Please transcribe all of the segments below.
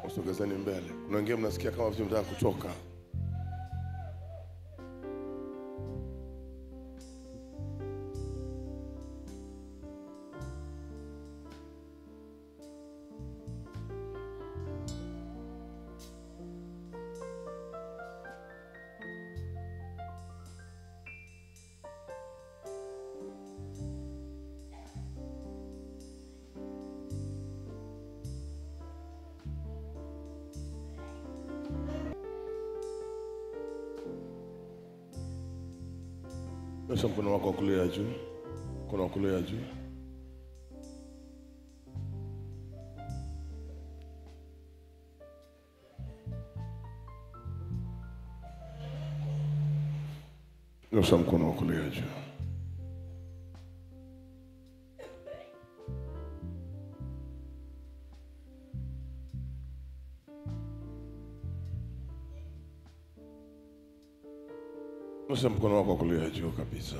Usogezeni mbele. Kuna wengine mnasikia kama vile mtaka kutoka. Nyosha mkono wako wa kulia juu. Mkono wa kulia juu. Nyosha mkono wa kulia juu. Nyosha mkono wako wa kulia juu kabisa.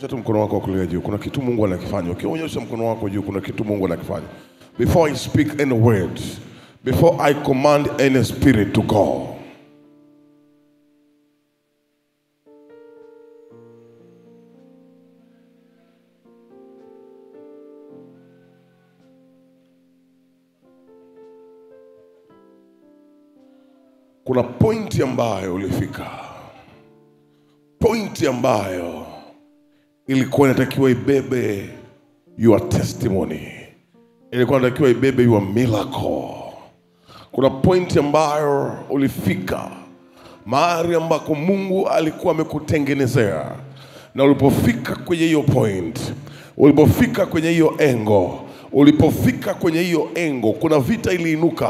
Nyosha mkono wako wa kulia juu. Kuna kitu Mungu anakifanya. Ukionyesha mkono wako juu, kuna kitu Mungu anakifanya. Before I speak any words, before I command any spirit to go, kuna pointi ambayo ulifika. Pointi ambayo ilikuwa inatakiwa ibebe your testimony. Ilikuwa inatakiwa ibebe your miracle. Kuna pointi ambayo ulifika mahali ambako Mungu alikuwa amekutengenezea. Na ulipofika kwenye hiyo point, ulipofika kwenye hiyo engo, kuna vita iliinuka.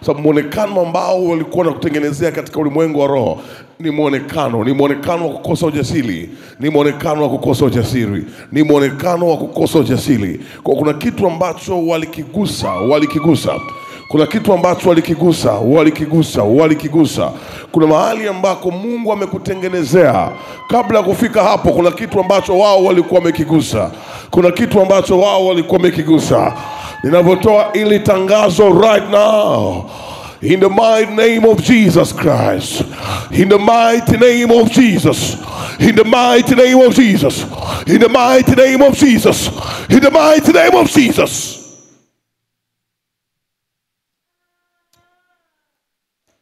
Sababu muonekano ambao walikuwa wanakutengenezea katika ulimwengu wa roho ni muonekano wa kukosa ujasiri, ni muonekano wa kukosa ujasiri. Kwa kuna kitu ambacho walikigusa. Kuna kitu ambacho walikigusa. Kuna mahali ambako Mungu amekutengenezea. Kabla ya kufika hapo, kuna kitu ambacho wao walikuwa wamekigusa. Ninavyotoa ili tangazo right now, in the mighty name of Jesus Christ, in the mighty name of Jesus, in the mighty name of Jesus, in the mighty name of Jesus, in the mighty name of Jesus.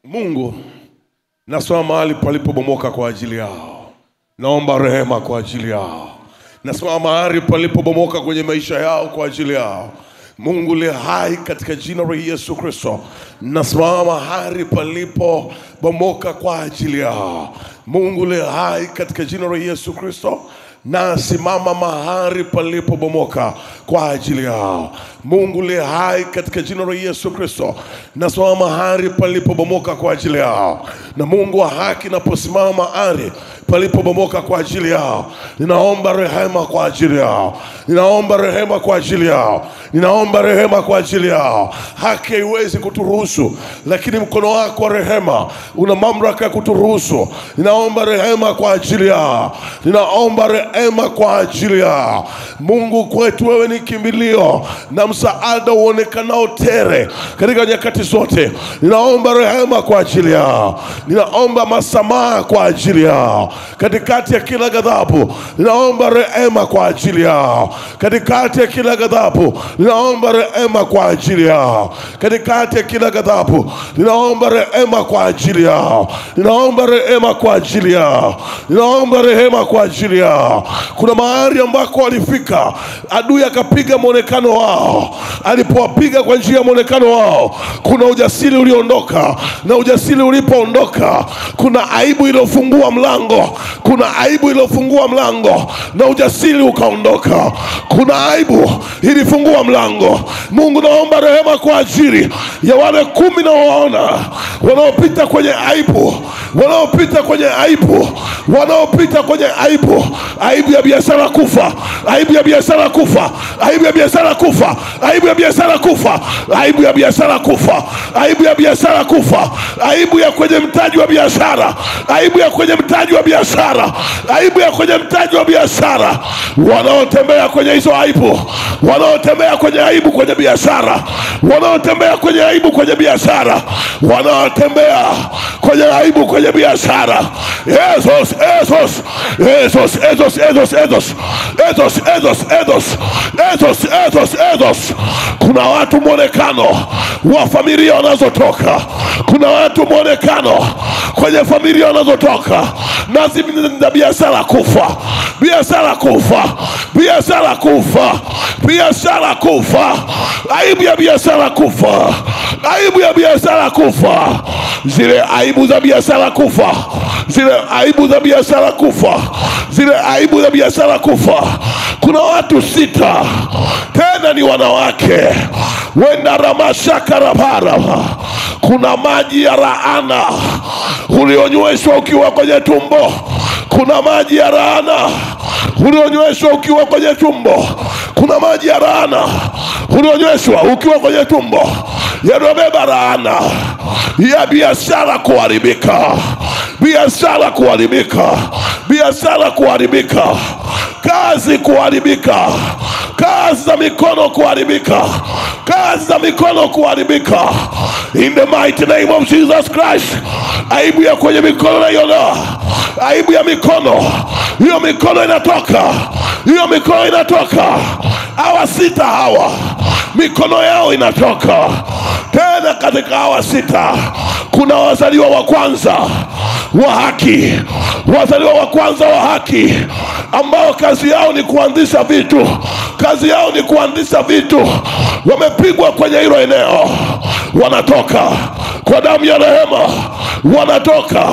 Mungu, nasimama mahali palipobomoka kwa ajili yao. Naomba rehema kwa ajili yao. Nasimama mahali palipobomoka kwenye maisha yao kwa ajili yao. Mungu le hai katika jina la Yesu Kristo. Nasimama mahali palipobomoka kwa ajili yao. Mungu le hai katika jina la Yesu Kristo. Nasimama mahali palipobomoka kwa ajili yao. Mungu le hai katika jina la Yesu Kristo. Nasimama mahali palipobomoka kwa ajili yao. Na Mungu wa haki naposimama mahali palipobomoka kwa ajili yao, ninaomba rehema kwa ajili yao. Ninaomba rehema kwa ajili yao. Haki haiwezi kuturuhusu, lakini mkono wako wa rehema una mamlaka ya kuturuhusu. Ninaomba rehema kwa ajili yao. Mungu kwetu wewe ni kimbilio na msaada uonekanao tere katika nyakati zote. Ninaomba rehema kwa ajili yao. Ninaomba masamaha kwa ajili yao. katikati ya kila ghadhabu, ninaomba rehema kwa ajili yao. Katikati ya kila ghadhabu, ninaomba rehema kwa ajili yao. Katikati ya kila ghadhabu, ninaomba rehema kwa ajili yao. Ninaomba rehema kwa ajili yao. Ninaomba rehema kwa ajili yao. Kuna mahali ambako walifika, adui akapiga muonekano wao. Alipowapiga kwa njia ya muonekano wao, kuna ujasiri uliondoka, na ujasiri ulipoondoka, kuna aibu iliyofungua mlango. Kuna aibu iliyofungua mlango na ujasiri ukaondoka. Kuna aibu ilifungua mlango. Mungu, naomba rehema kwa ajili ya wale 10 na waona wanaopita kwenye aibu, wanaopita kwenye aibu, wanaopita kwenye aibu. Aibu ya biashara kufa, aibu ya biashara kufa, aibu ya biashara kufa, aibu ya biashara kufa, aibu ya biashara kufa, aibu ya biashara kufa, aibu ya kwenye mtaji wa biashara, aibu ya kwenye mtaji wa biashara, aibu ya kwenye mtaji wa biashara. Wanaotembea kwenye hizo aibu, wanaotembea kwenye aibu kwenye biashara, wanaotembea kwenye aibu kwenye biashara, wanaotembea kwenye aibu kwenye biashara. Esos, esos, esos, esos, esos, esos, esos, esos, esos, esos, esos, esos. Kuna watu muonekano wa familia wanazotoka. Kuna watu muonekano kwenye familia wanazotoka. Nasi na biashara kufa, biashara kufa, biashara kufa, biashara kufa, aibu ya biashara kufa, aibu ya biashara kufa, zile aibu za biashara kufa, zile aibu za biashara kufa, zile aibu za biashara kufa. Kuna watu 6 tena ni wanawake, wenda ramashaka rabara. Kuna maji ya laana ulionyweshwa ukiwa kwenye tumbo. Kuna maji ya laana ulionyweshwa ukiwa kwenye tumbo. Kuna maji ya laana ulionyweshwa ukiwa kwenye tumbo, yanabeba laana ya biashara kuharibika, biashara kuharibika, biashara kuharibika, kazi kuharibika, kazi za mikono kuharibika, kazi za mikono kuharibika. In the mighty name of Jesus Christ. Aibu ya kwenye mikono na yona, aibu ya mikono, hiyo mikono inatoka, hiyo mikono inatoka. Hawa 6 hawa mikono yao inatoka. Tena katika hawa 6 kuna wazaliwa wa kwanza wa haki, wazaliwa wa kwanza wa haki, ambao kazi yao ni kuanzisha vitu, kazi yao ni kuanzisha vitu. Wamepigwa kwenye hilo eneo, wanatoka kwa damu ya rehema, wanatoka,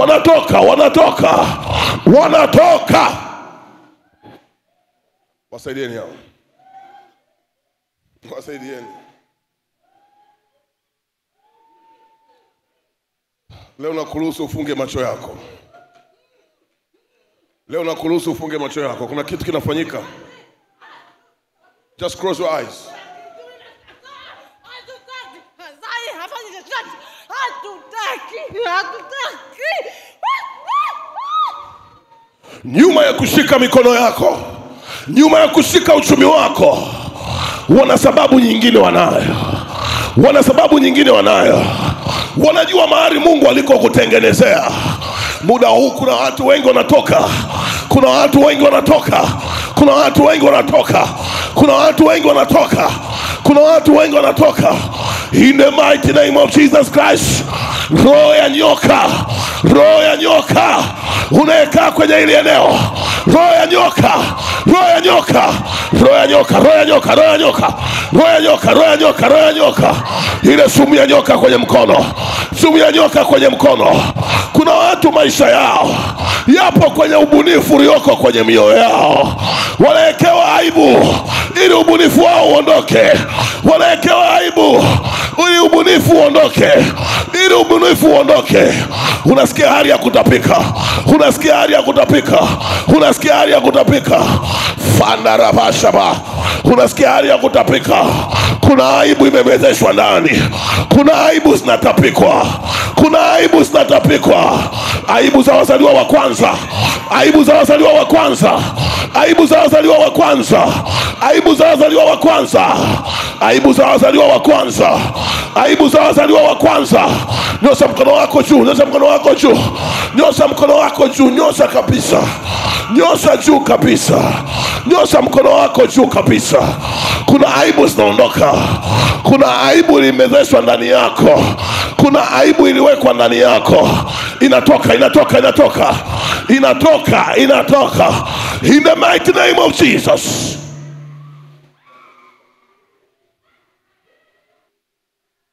wanatoka, wanatoka, wanatoka. Wasaidieni hao, wasaidieni. Leo nakuruhusu ufunge macho yako. Leo nakuruhusu ufunge macho yako. Kuna kitu kinafanyika. Just close your eyes. Nyuma ya kushika mikono yako, nyuma ya kushika uchumi wako, wana sababu nyingine wanayo. Wana sababu nyingine wanayo. Wanajua mahali Mungu aliko kutengenezea. Muda huu kuna watu wengi wanatoka. Kuna watu wengi wanatoka. Kuna watu wengi wanatoka. Kuna watu wengi wanatoka. Kuna watu wengi wanatoka. In the mighty name of Jesus Christ. Roho ya nyoka, roho ya nyoka unayekaa kwenye ile eneo, roho ya nyoka, roho ya nyoka, roho ya nyoka, roho ya nyoka, roho ya nyoka, roho ya nyoka, roho ya nyoka, roho ya nyoka, ile sumu ya nyoka kwenye mkono, sumu ya nyoka kwenye mkono. Kuna watu maisha yao yapo kwenye ubunifu ulioko kwenye mioyo yao. Wanaekewa aibu ili ubunifu wao uondoke. Wanaekewa aibu ili ubunifu uondoke, ili ubunifu uondoke. Unasikia hali ya kutapika, unasikia hali ya kutapika, unasikia hali ya kutapika. Fandarabashaba, unasikia hali ya kutapika. Kuna aibu imemezeshwa ndani. Kuna aibu zinatapikwa. Kuna aibu zinatapikwa. Aibu za wazaliwa wa kwanza, aibu za wazaliwa wa kwanza, aibu za wazaliwa wa kwanza, aibu za wazaliwa wa kwanza, aibu za wazaliwa wa kwanza, aibu za wazaliwa wa kwanza. Nyosha mkono wako juu, nyosha mkono wako juu, nyosha mkono wako juu, nyosha kabisa, nyosha juu kabisa, nyosha mkono wako juu kabisa. Kuna aibu zinaondoka, kuna aibu ilimezeshwa ndani yako, kuna aibu iliwekwa ndani yako, inatoka, inatoka, inatoka, inatoka, inatoka, in the mighty name of Jesus.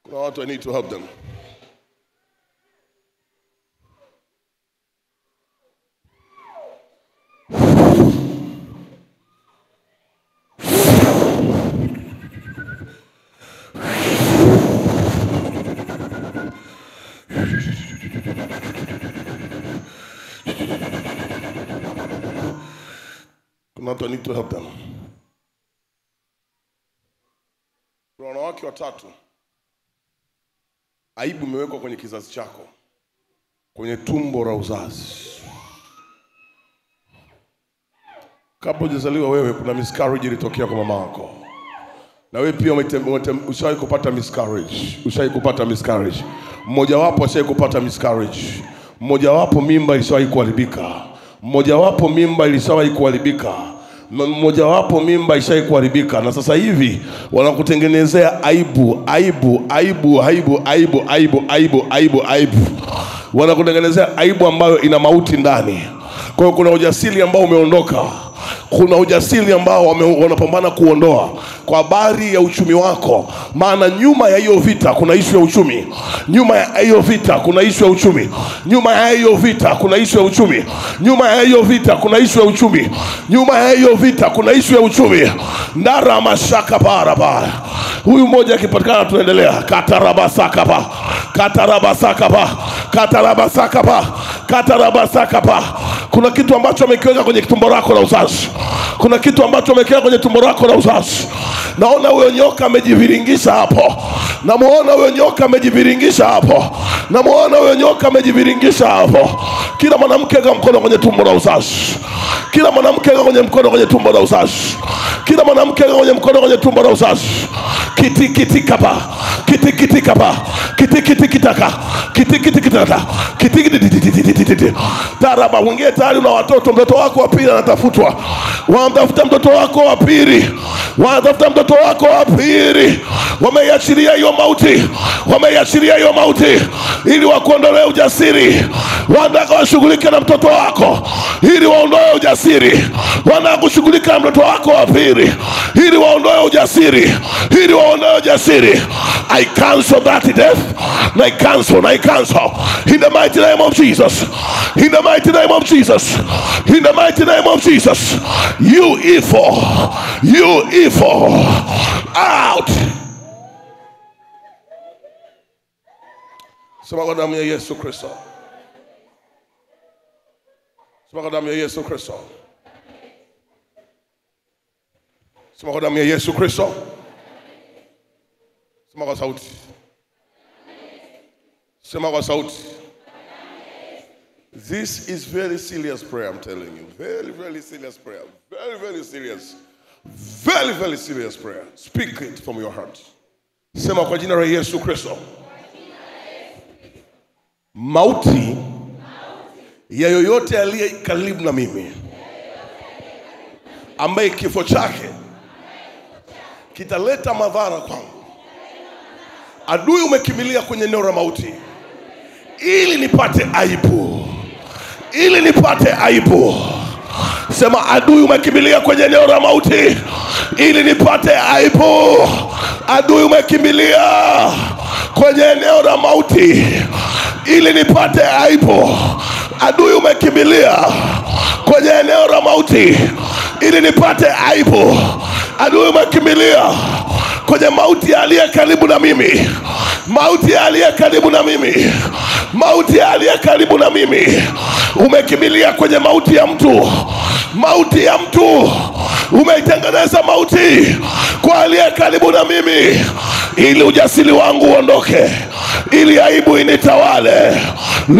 Kuna watu, I need to help them. Not I need to help them. Kuna wanawake watatu, aibu imewekwa kwenye kizazi chako, kwenye tumbo la uzazi. Kabla hujazaliwa wewe, kuna miscarriage ilitokea kwa mama yako. Na wewe pia ushawahi kupata miscarriage, ushawahi kupata miscarriage. Mmoja wapo ashawahi kupata miscarriage. Mmoja wapo mimba ilishawahi kuharibika. Mmoja wapo mimba ilishawahi kuharibika. Mmoja wapo mimba ishawahi kuharibika, na sasa hivi wanakutengenezea aibu, aibu, aibu, aibu, aibu, aibu, aibu, aibu, aibu. Wanakutengenezea aibu ambayo ina mauti ndani. Kwa hiyo kuna ujasiri ambao umeondoka. Kuna ujasiri ambao wanapambana kuondoa kwa habari ya uchumi wako. Maana nyuma ya hiyo vita kuna issue ya uchumi. Nyuma ya hiyo vita kuna issue ya uchumi. Nyuma ya hiyo vita kuna issue ya uchumi. Nyuma ya hiyo vita kuna issue ya uchumi. Nyuma ya hiyo vita kuna issue ya uchumi. Ndara mashaka barabara. Huyu mmoja akipatikana tunaendelea. Katarabasakapa. Katarabasakapa. Katarabasakapa. Katarabasakapa. Kuna kitu ambacho amekiweka kwenye tumbo lako la uzazi. Kuna kitu ambacho amekiweka kwenye tumbo lako la uzazi. Naona huyo nyoka amejiviringisha hapo. Namuona huyo nyoka amejiviringisha hapo. Namuona huyo nyoka amejiviringisha hapo. Kila mwanamke ga mkono kwenye tumbo la uzazi. Kila mwanamke ga kwenye mkono kwenye tumbo la uzazi. Kila mwanamke ga kwenye mkono kwenye tumbo la uzazi. Kiti kiti kapa. Kiti kiti kapa. Kiti kiti kitaka. Kiti kiti kitaka. Kiti kiti. Taraba wengine tayari una watoto, mtoto wako wa pili anatafutwa. Wanatafuta mtoto wako wa pili. Wanatafuta mtoto wako wa pili. Wameiachilia hiyo mauti. Wameiachilia hiyo mauti ili wakuondolee ujasiri. Wanataka washughulike na mtoto wako ili waondoe ujasiri. Wanataka kushughulika na mtoto wako wa pili ili waondoe ujasiri. Ili waondoe ujasiri. I cancel that death. I cancel. I cancel. In the mighty name of Jesus. In the mighty name of Jesus. In the mighty name of Jesus. You evil. You evil. Out. Sema kwa damu ya Yesu Kristo. Sema kwa damu ya Yesu Kristo. Sema kwa damu ya Yesu Kristo. Sema kwa sauti. Sema kwa sauti. This is very serious prayer, I'm telling you. Very, very serious prayer. Very, very serious. Very, very serious prayer. Speak it from your heart. Sema kwa jina la Yesu Kristo. Mauti ya yoyote aliye karibu na mimi, ambaye kifo chake kitaleta madhara kwangu. Adui umekimbilia kwenye eneo la mauti ili nipate aibu. Ili nipate aibu. Sema adui umekimbilia kwenye eneo la mauti ili nipate aibu. Adui umekimbilia kwenye eneo la mauti ili nipate aibu. Adui umekimbilia kwenye eneo la mauti ili nipate aibu. Adui umekimbilia kwenye mauti aliye karibu na mimi. Mauti aliye karibu na mimi. Mauti aliye karibu na mimi. Umekimbilia kwenye mauti ya mtu. Mauti ya mtu. Umeitengeneza mauti kwa aliye karibu na mimi ili ujasiri wangu uondoke, ili aibu initawale.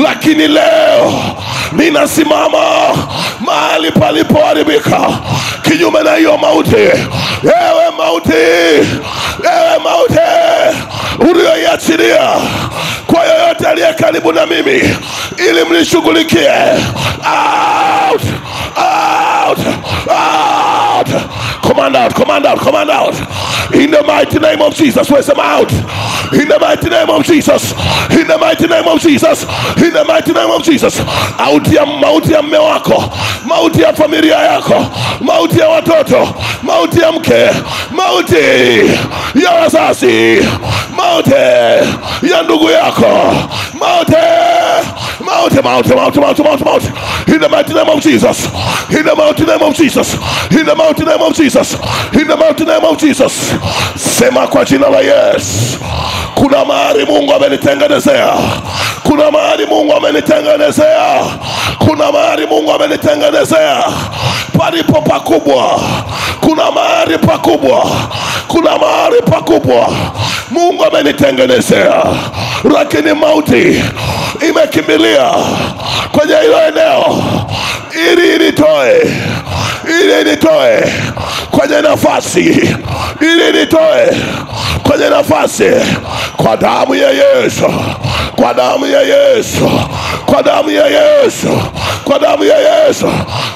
Lakini leo ninasimama mahali palipoharibika kinyume na hiyo mauti. Ewe mauti, ewe mauti, ulioiachilia kwa yoyote aliye karibu na mimi ili mlishughulikie. Out! Out! Out! Command out, command out, command out. In the mighty name of Jesus. Where's them out? In the mighty name of Jesus. In the mighty name of Jesus. In the mighty name of Jesus. Mauti ya mme wako, mauti ya familia yako, mauti ya watoto, mauti ya mke, mauti ya wazazi, mauti ya ndugu yako, mauti. In the mighty name of Jesus. In the mighty name of Jesus. In the mighty name of Jesus. In the mighty name of Jesus. Sema kwa jina la Yesu. Kuna mahali Mungu amenitengenezea. Kuna mahali Mungu amenitengenezea. Kuna mahali Mungu amenitengenezea. Palipo pakubwa. Kuna mahali pakubwa. Kuna mahali pakubwa Mungu amenitengenezea. Lakini mauti imekimbilia kwenye hilo eneo ili nitoe kwenye nafasi, ili nitoe kwenye nafasi kwa damu ya Yesu, kwa damu ya Yesu, kwa damu ya Yesu, kwa damu ya Yesu.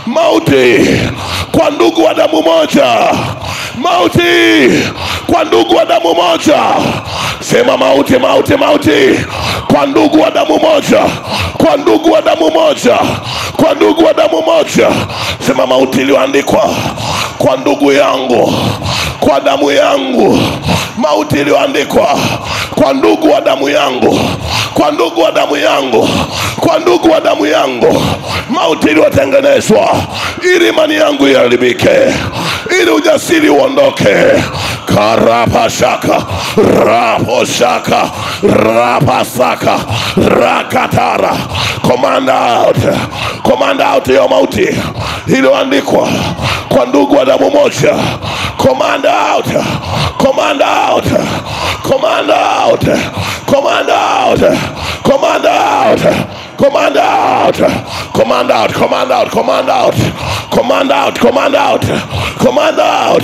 Mauti kwa ndugu wa damu moja, mauti kwa ndugu wa damu moja. Sema mauti, mauti, mauti kwa ndugu wa damu moja, kwa ndugu wa damu moja, kwa ndugu wa damu moja. Sema mauti iliyoandikwa kwa ndugu yangu, kwa damu yangu. Mauti iliyoandikwa kwa ndugu wa damu yangu, kwa ndugu wa damu yangu, kwa ndugu wa damu yangu. Mauti iliyotengenezwa ili imani yangu iharibike, ili ujasiri uondoke. Karapashaka, raposhaka, rapasaka, rakatara. Command out, command out your mauti iliyoandikwa kwa ndugu wa damu moja. Command out, command out, command out, command out, command out, command out, command out, command out, command out, command out, command out, command out,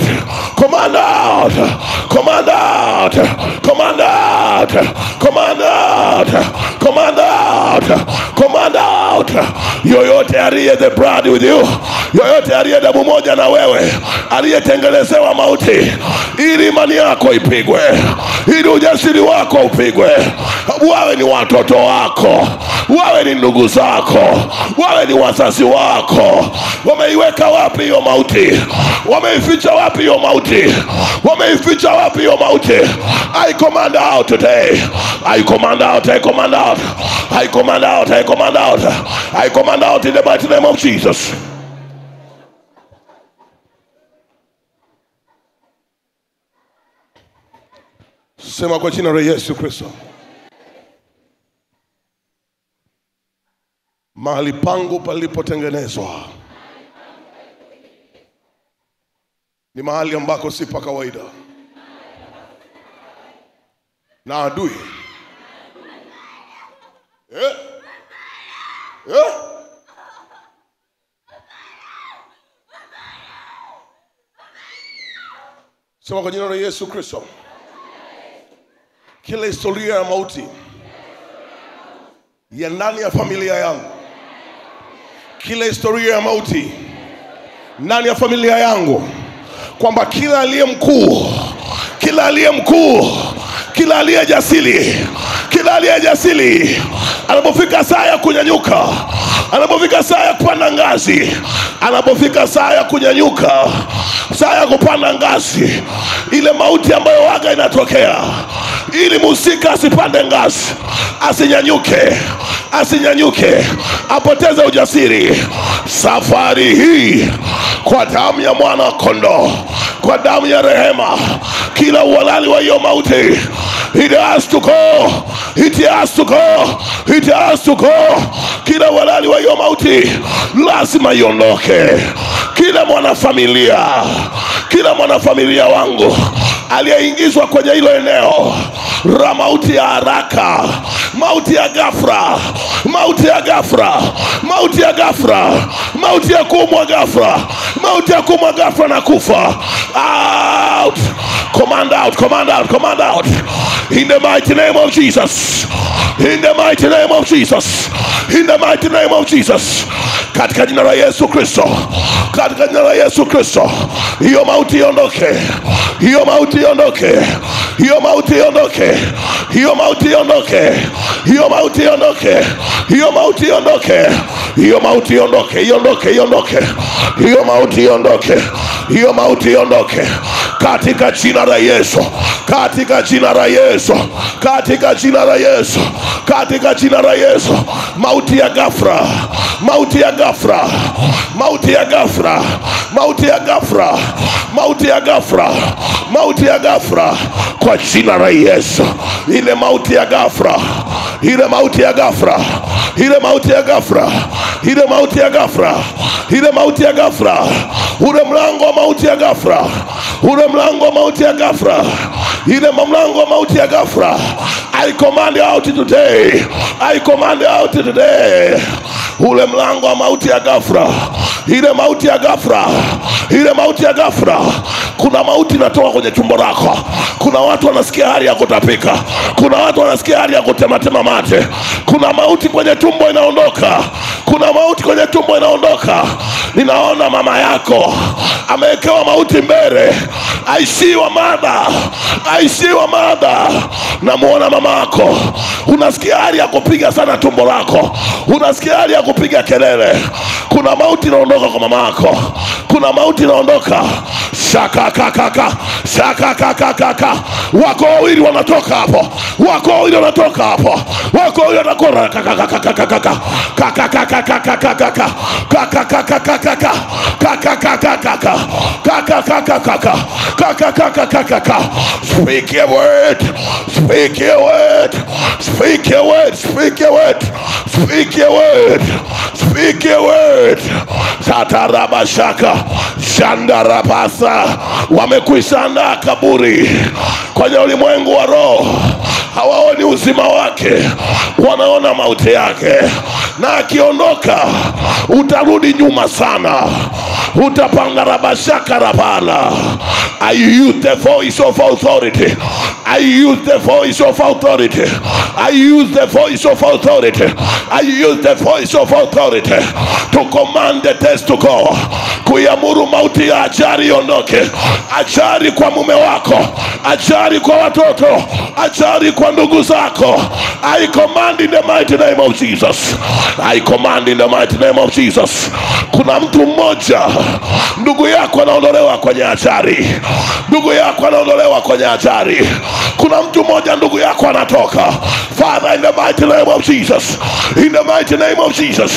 command out, command out, command out, command out, command out, command out. Yoyote aliye the blood with you, yoyote aliye damu moja na wewe, aliyetengenezewa mauti ili imani yako ipigwe, ili ujasiri wako upigwe. Wawe ni watoto wako, wawe ni ndugu zako, wawe ni wazazi wako. Wameiweka wapi hiyo mauti? Wameificha wapi hiyo mauti? Wameificha wapi hiyo mauti? I command out today. I command out, I command out, I command out, I command out, I command out in the mighty name of Jesus. Sema kwa jina la Yesu Kristo. Mahali pangu palipotengenezwa ni mahali ambako si pa kawaida, na adui sema kwa jina la Yesu Kristo. Kila historia ya mauti ya ndani ya familia yangu, kila historia ya mauti ndani ya familia yangu, kwamba kila aliye mkuu, kila aliye mkuu, kila aliye jasiri, kila aliye jasiri, anapofika saa ya kunyanyuka, anapofika saa ya kupanda ngazi, anapofika saa ya kunyanyuka, saa ya kupanda ngazi, ile mauti ambayo waga inatokea ili musika asipande ngazi, asinyanyuke, asinyanyuke, apoteze ujasiri. Safari hii kwa damu ya mwana kondoo, kwa damu ya rehema, kila uhalali wa hiyo mauti, it has to go, it has to go, it has to go. Kila uhalali wa hiyo mauti lazima iondoke. Kila mwanafamilia, kila mwanafamilia wangu aliyeingizwa kwenye hilo eneo la mauti ya haraka, mauti ya ghafla, mauti ya ghafla, mauti ya ghafla, mauti ya kuumwa ghafla, mauti ya kuumwa ghafla na kufa. Out! Command out, command out, command out. In the mighty name of Jesus. In the mighty name of Jesus. In the mighty name of Jesus. Katika jina la Yesu Kristo. Katika jina la Yesu Kristo. Hiyo mauti iondoke. Hiyo mauti iondoke. Hiyo mauti iondoke. Hiyo mauti iondoke. Hiyo mauti iondoke. Hiyo mauti iondoke. Hiyo mauti iondoke. Iondoke, iondoke. Hiyo mauti iondoke. Hiyo mauti iondoke. Katika jina la Yesu. Katika jina la Yesu. Katika jina la Yesu. Katika jina la Yesu. Mauti ya ghafla. Mauti ya ghafla. Mauti ya ghafla. Mauti ya ghafla. Mauti ya ghafla. Mauti ya ghafla. Kwa jina la Yesu. Ile mauti ya ghafla. Ile mauti ya ghafla. Ile mauti ya ghafla. Ile mauti ya ghafla. Ile mauti ya ghafla. Ule mlango wa mauti ya ghafla. Ule mlango wa mauti ya ghafla. Ile mlango wa mauti ya ghafla. I command out today. I command out today. Ule mlango wa mauti ya ghafla. Ile mauti ya ghafla. Ile mauti ya ghafla. Kuna mauti inatoka kwenye tumbo lako. Kuna watu wanasikia hali ya kutapika. Kuna watu wanasikia hali ya kutematema mate. Kuna mauti kwenye tumbo inaondoka. Kuna mauti kwenye tumbo inaondoka. Ninaona mama yako amewekewa mauti mbele. I see your mother. I see your mother. Namuona mama yako. Unasikia hali ya kupiga sana tumbo lako. Unasikia hali ya kupiga kelele. Kuna mauti inaondoka kwa mama yako. Kuna mauti inaondoka. Shaka kaka. Shaka kaka. Wako wawili wanatoka hapo. Wako wawili wanatoka hapo. Wako wawili wanakora kaka. Speak your word. Speak your word. Speak your word. Speak your word. Speak your word. Speak your word. Satarabashaka Shandarabasa. Wamekwisha kaburi kwenye ulimwengu wa roho. Hawaoni uzima wake, wanaona mauti yake. Na akiondoka utarudi nyuma sana. Utapanga rabashaka rabala. I use the voice of authority. I use the voice of authority. I use the voice of authority. I use the voice of authority to command the test to go. Kuyamuru mauti ya ajali ondoke. Ajali kwa mume wako. Ajali kwa watoto. Ajali kwa ndugu zako. I command in the mighty name of Jesus. I command in the mighty name of Jesus. Kuna mtu mmoja, ndugu yako anaondolewa kwenye ajali. Ndugu yako anaondolewa kwenye ajali. Kuna mtu mmoja, ndugu yako anatoka. Father, in the mighty name of Jesus. In the mighty name of Jesus.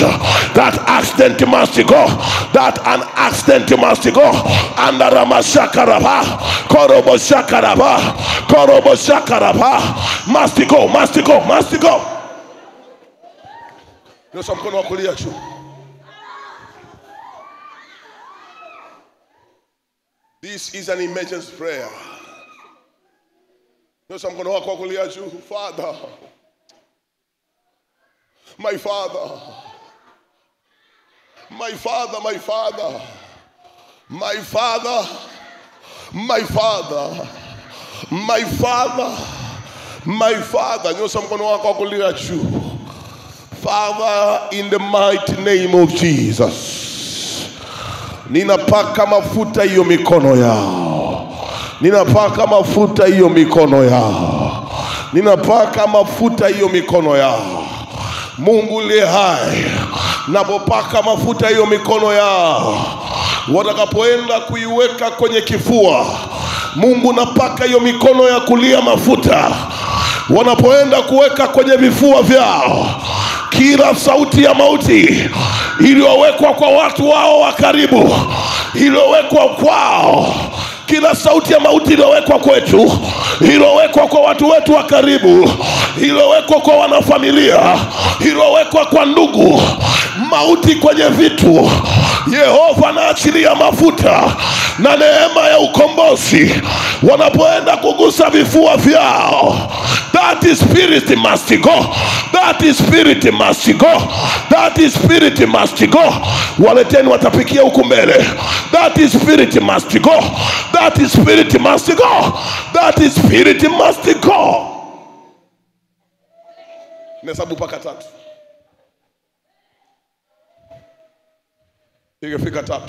That accident must go. That an accident must go. Andaramashakarafa. Koroboshakaraba. Koroboshakaraba. Must go, must go, must go. Nyosha mkono wa kulia juu. This is an emergency prayer. Nyosha mkono wako wa kulia juu. Father, my Father, my Father, my Father, my Father, my Father, my Father, my Father. Nyosha mkono wako wa kulia juu. Father, in the mighty name of Jesus, ninapaka mafuta hiyo mikono yao. Ninapaka mafuta hiyo mikono yao. Ninapaka mafuta hiyo mikono yao. Mungu aliye hai, napopaka mafuta hiyo mikono yao, watakapoenda kuiweka kwenye kifua, Mungu napaka hiyo mikono ya kulia mafuta. Wanapoenda kuweka kwenye vifua vyao, kila sauti ya mauti iliyowekwa kwa watu wao wa karibu, iliyowekwa kwao, kila sauti ya mauti iliyowekwa kwetu, iliyowekwa kwa watu wetu wa karibu, iliyowekwa kwa wanafamilia, iliyowekwa kwa ndugu, mauti kwenye vitu, Yehova anaachilia mafuta na neema ya ukombozi. Wanapoenda kugusa vifua vyao, that spirit must go. That spirit must go. That spirit must go. Waleteni watapikia huku mbele. That spirit must go. That spirit must go. That spirit must go. Nahesabu mpaka 3. Ikifika 3.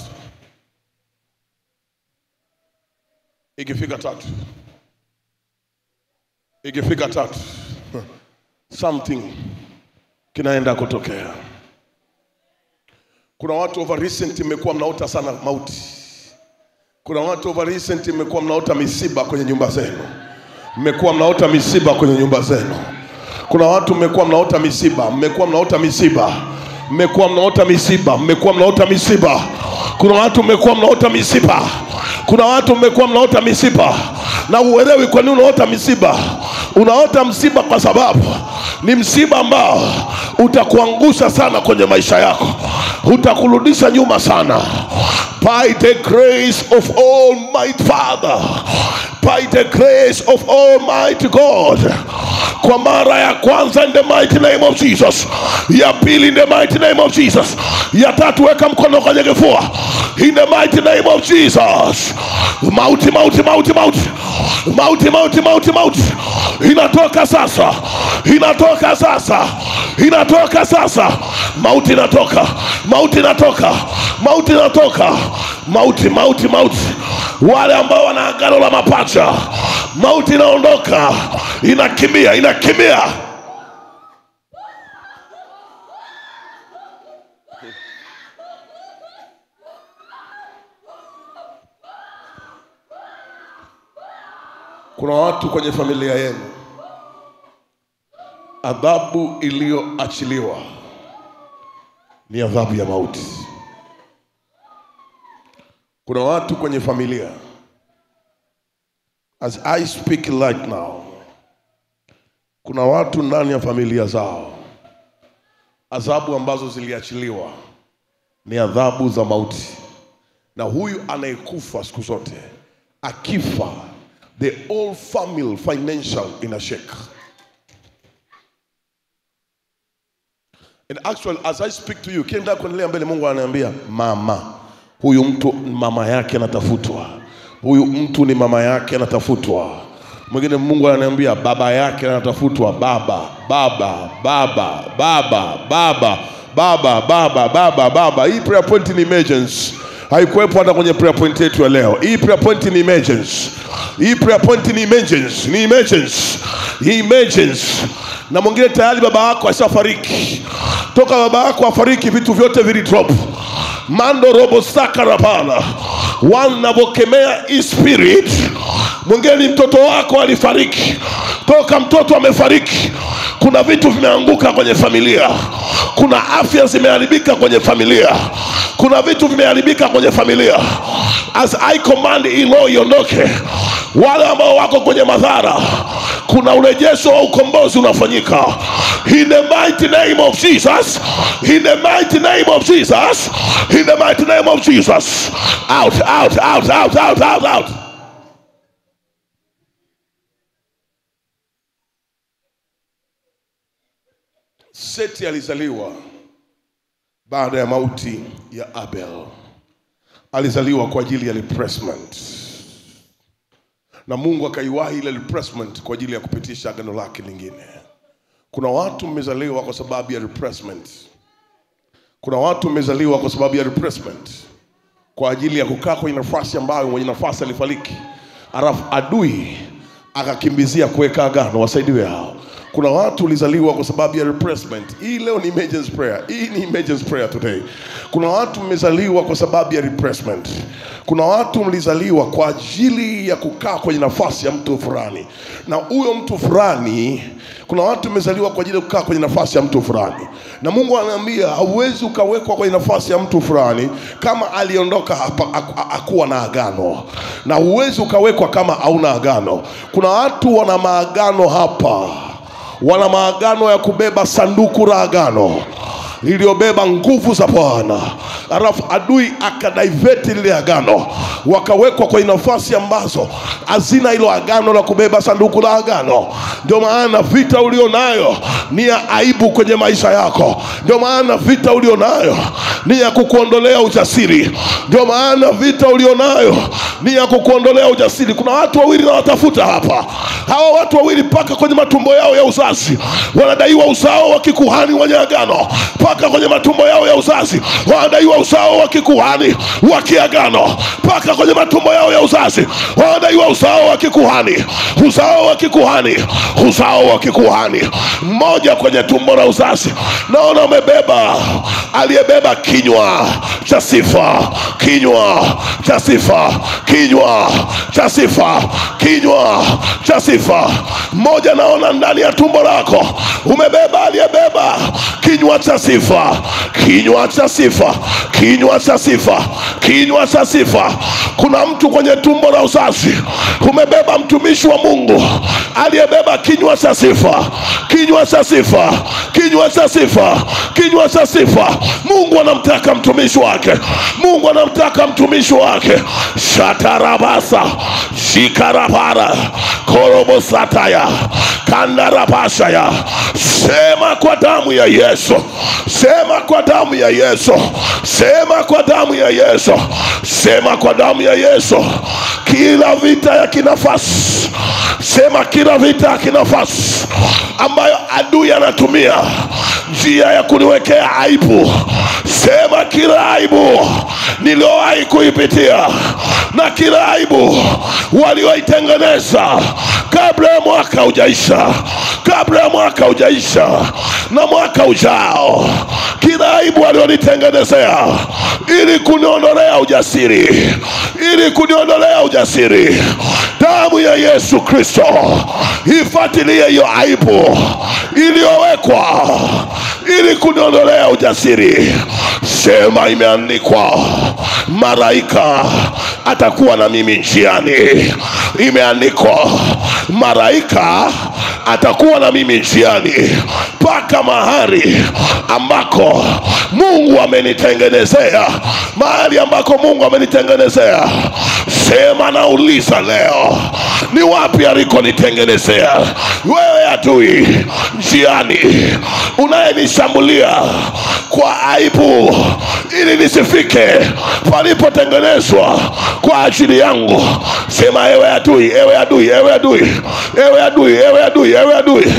Ikifika 3. Ikifika 3. Something kinaenda kutokea. Kuna watu over recent mmekuwa mnaota sana mauti. Kuna watu over recent mmekuwa mnaota misiba kwenye nyumba zenu. Mmekuwa mnaota misiba kwenye nyumba zenu. Kuna watu mmekuwa mnaota misiba, mmekuwa mnaota misiba. Mmekuwa mnaota misiba, mmekuwa mnaota misiba. Kuna watu mmekuwa mnaota misiba. Kuna watu mmekuwa mnaota misiba. Na uelewi kwa nini unaota misiba. Unaota msiba kwa sababu ni msiba ambao utakuangusha sana kwenye maisha yako. Utakurudisha nyuma sana. By the grace of Almighty Father, by the grace of Almighty God, kwa mara ya kwanza in the mighty name of Jesus, ya pili in the mighty name of Jesus, ya tatu weka mkono kwenye kifua in the mighty name of Jesus. Mauti, mauti, mauti, mauti, mauti, mauti, mauti, mauti inatoka sasa, inatoka sasa, inatoka sasa. Mauti inatoka, mauti inatoka, mauti inatoka, mauti, mauti, mauti. Wale ambao wana agano la mapacha, mauti inaondoka, inakimbia, inakimbia. Kuna watu kwenye familia yenu, adhabu iliyoachiliwa ni adhabu ya mauti. Kuna watu kwenye familia, as I speak right now, kuna watu ndani ya familia zao, adhabu ambazo ziliachiliwa ni adhabu za mauti. Na huyu anayekufa siku zote, akifa, the whole family financial in a shake. And actually, as I speak to you, kienda kuendelea mbele, Mungu ananiambia, mama, huyu mtu mama yake anatafutwa. Huyu mtu ni mama yake anatafutwa. Mwingine Mungu ananiambia baba yake anatafutwa. Baba, baba, baba, baba, baba, baba, baba, baba, baba. Hii prayer point ni emergency. Haikuwepo hata kwenye prayer point yetu ya leo. Hii prayer point ni emergency. Hii prayer point ni emergency, ni emergency, ni emergency. Na mwingine tayari baba yako ashafariki. Toka baba yako afariki vitu vyote vili drop. Mando robo sakarabana. Wanavokemea spirit. Mwingine ni mtoto wako alifariki. Toka mtoto amefariki, kuna vitu vimeanguka kwenye familia. Kuna afya zimeharibika kwenye familia. Kuna vitu vimeharibika kwenye familia. As I command ilo iondoke. Wale ambao wako kwenye madhara, kuna urejesho wa ukombozi unafanyika. In the mighty name of Jesus. In the mighty name of Jesus. In the mighty name of Jesus. Out, out, out, out, out, out, out. Seti alizaliwa baada ya mauti ya Abel. Alizaliwa kwa ajili ya replacement. Na Mungu akaiwahi ile replacement kwa ajili ya kupitisha agano lake lingine. Kuna watu mmezaliwa kwa sababu ya replacement. Kuna watu mmezaliwa kwa sababu ya replacement, kwa ajili ya kukaa kwenye nafasi ambayo mwenye nafasi alifariki. Alafu adui akakimbizia kuweka agano. Wasaidiwe hao. Kuna watu ulizaliwa kwa sababu ya replacement. Hii leo ni emergency prayer. Hii ni emergency prayer today. Kuna watu mmezaliwa kwa sababu ya replacement. Kuna watu mlizaliwa kwa ajili ya kukaa kwenye nafasi ya mtu fulani. Na huyo mtu fulani, kuna watu mmezaliwa kwa ajili ya kukaa kwenye nafasi ya mtu fulani. Na Mungu ananiambia hauwezi ukawekwa kwenye nafasi ya mtu fulani kama aliondoka hapa hakuwa na agano. Na huwezi ukawekwa kama hauna agano. Kuna watu wana maagano hapa. Wana maagano ya kubeba sanduku la agano iliyobeba nguvu za Bwana. Alafu adui akadivert ile agano, wakawekwa kwenye nafasi ambazo hazina hilo agano la kubeba sanduku la agano. Ndio maana vita ulionayo ni ya aibu kwenye maisha yako. Ndio maana vita ulionayo ni ya kukuondolea ujasiri. Ndio maana vita ulionayo ni ya kukuondolea ujasiri. Kuna watu wawili na watafuta hapa. Hawa watu wawili mpaka kwenye matumbo yao ya uzazi wanadaiwa uzao wa kikuhani wenye agano. Mpaka kwenye matumbo yao ya uzazi wanadaiwa uzao wa kikuhani wa kiagano. Mpaka kwenye matumbo yao ya uzazi wanadaiwa uzao wa kikuhani, uzao wa kikuhani, uzao wa kikuhani. Mmoja kwenye tumbo la uzazi naona umebeba, aliyebeba kinywa cha sifa, kinywa cha sifa, kinywa cha sifa, kinywa cha sifa. Mmoja naona ndani ya tumbo lako umebeba, aliyebeba kinywa cha sifa, kinywa cha sifa, kinywa cha sifa, kinywa cha sifa. Kuna mtu kwenye tumbo la uzazi umebeba, mtumishi wa Mungu aliyebeba kinywa cha sifa, kinywa cha sifa, kinywa cha sifa, kinywa cha sifa. Mungu anamtaka mtumishi wake, Mungu anamtaka mtumishi wake. Shatarabasa, shikarabara, korobosataya, kandarabashaya. Sema kwa damu ya Yesu, sema kwa damu ya Yesu, sema kwa damu ya Yesu, sema kwa damu ya Yesu. Kila vita ya kinafasi, sema kila vita ya kinafasi ambayo adui anatumia njia ya kuniwekea aibu, sema kila aibu niliowahi kuipitia na kila aibu walioitengeneza kabla ya mwaka hujaisha, kabla ya mwaka hujaisha na mwaka ujao, kila aibu walionitengenezea ili kuniondolea ujasiri, ili kuniondolea ujasiri, damu ya Yesu Kristo ifuatilie hiyo aibu iliyowekwa ili kuniondolea ujasiri. Sema imeandikwa, malaika atakuwa na mimi njiani. Imeandikwa, malaika atakuwa na mimi njiani mpaka mahali ambako Mungu amenitengenezea, mahali ambako Mungu amenitengenezea. Sema nauliza leo, ni wapi alikonitengenezea? Wewe adui njiani unayenishambulia kwa aibu ili nisifike palipotengenezwa kwa ajili yangu, sema ewe adui, ewe adui, ewe adui, ewe adui, ewe adui, ewe adui,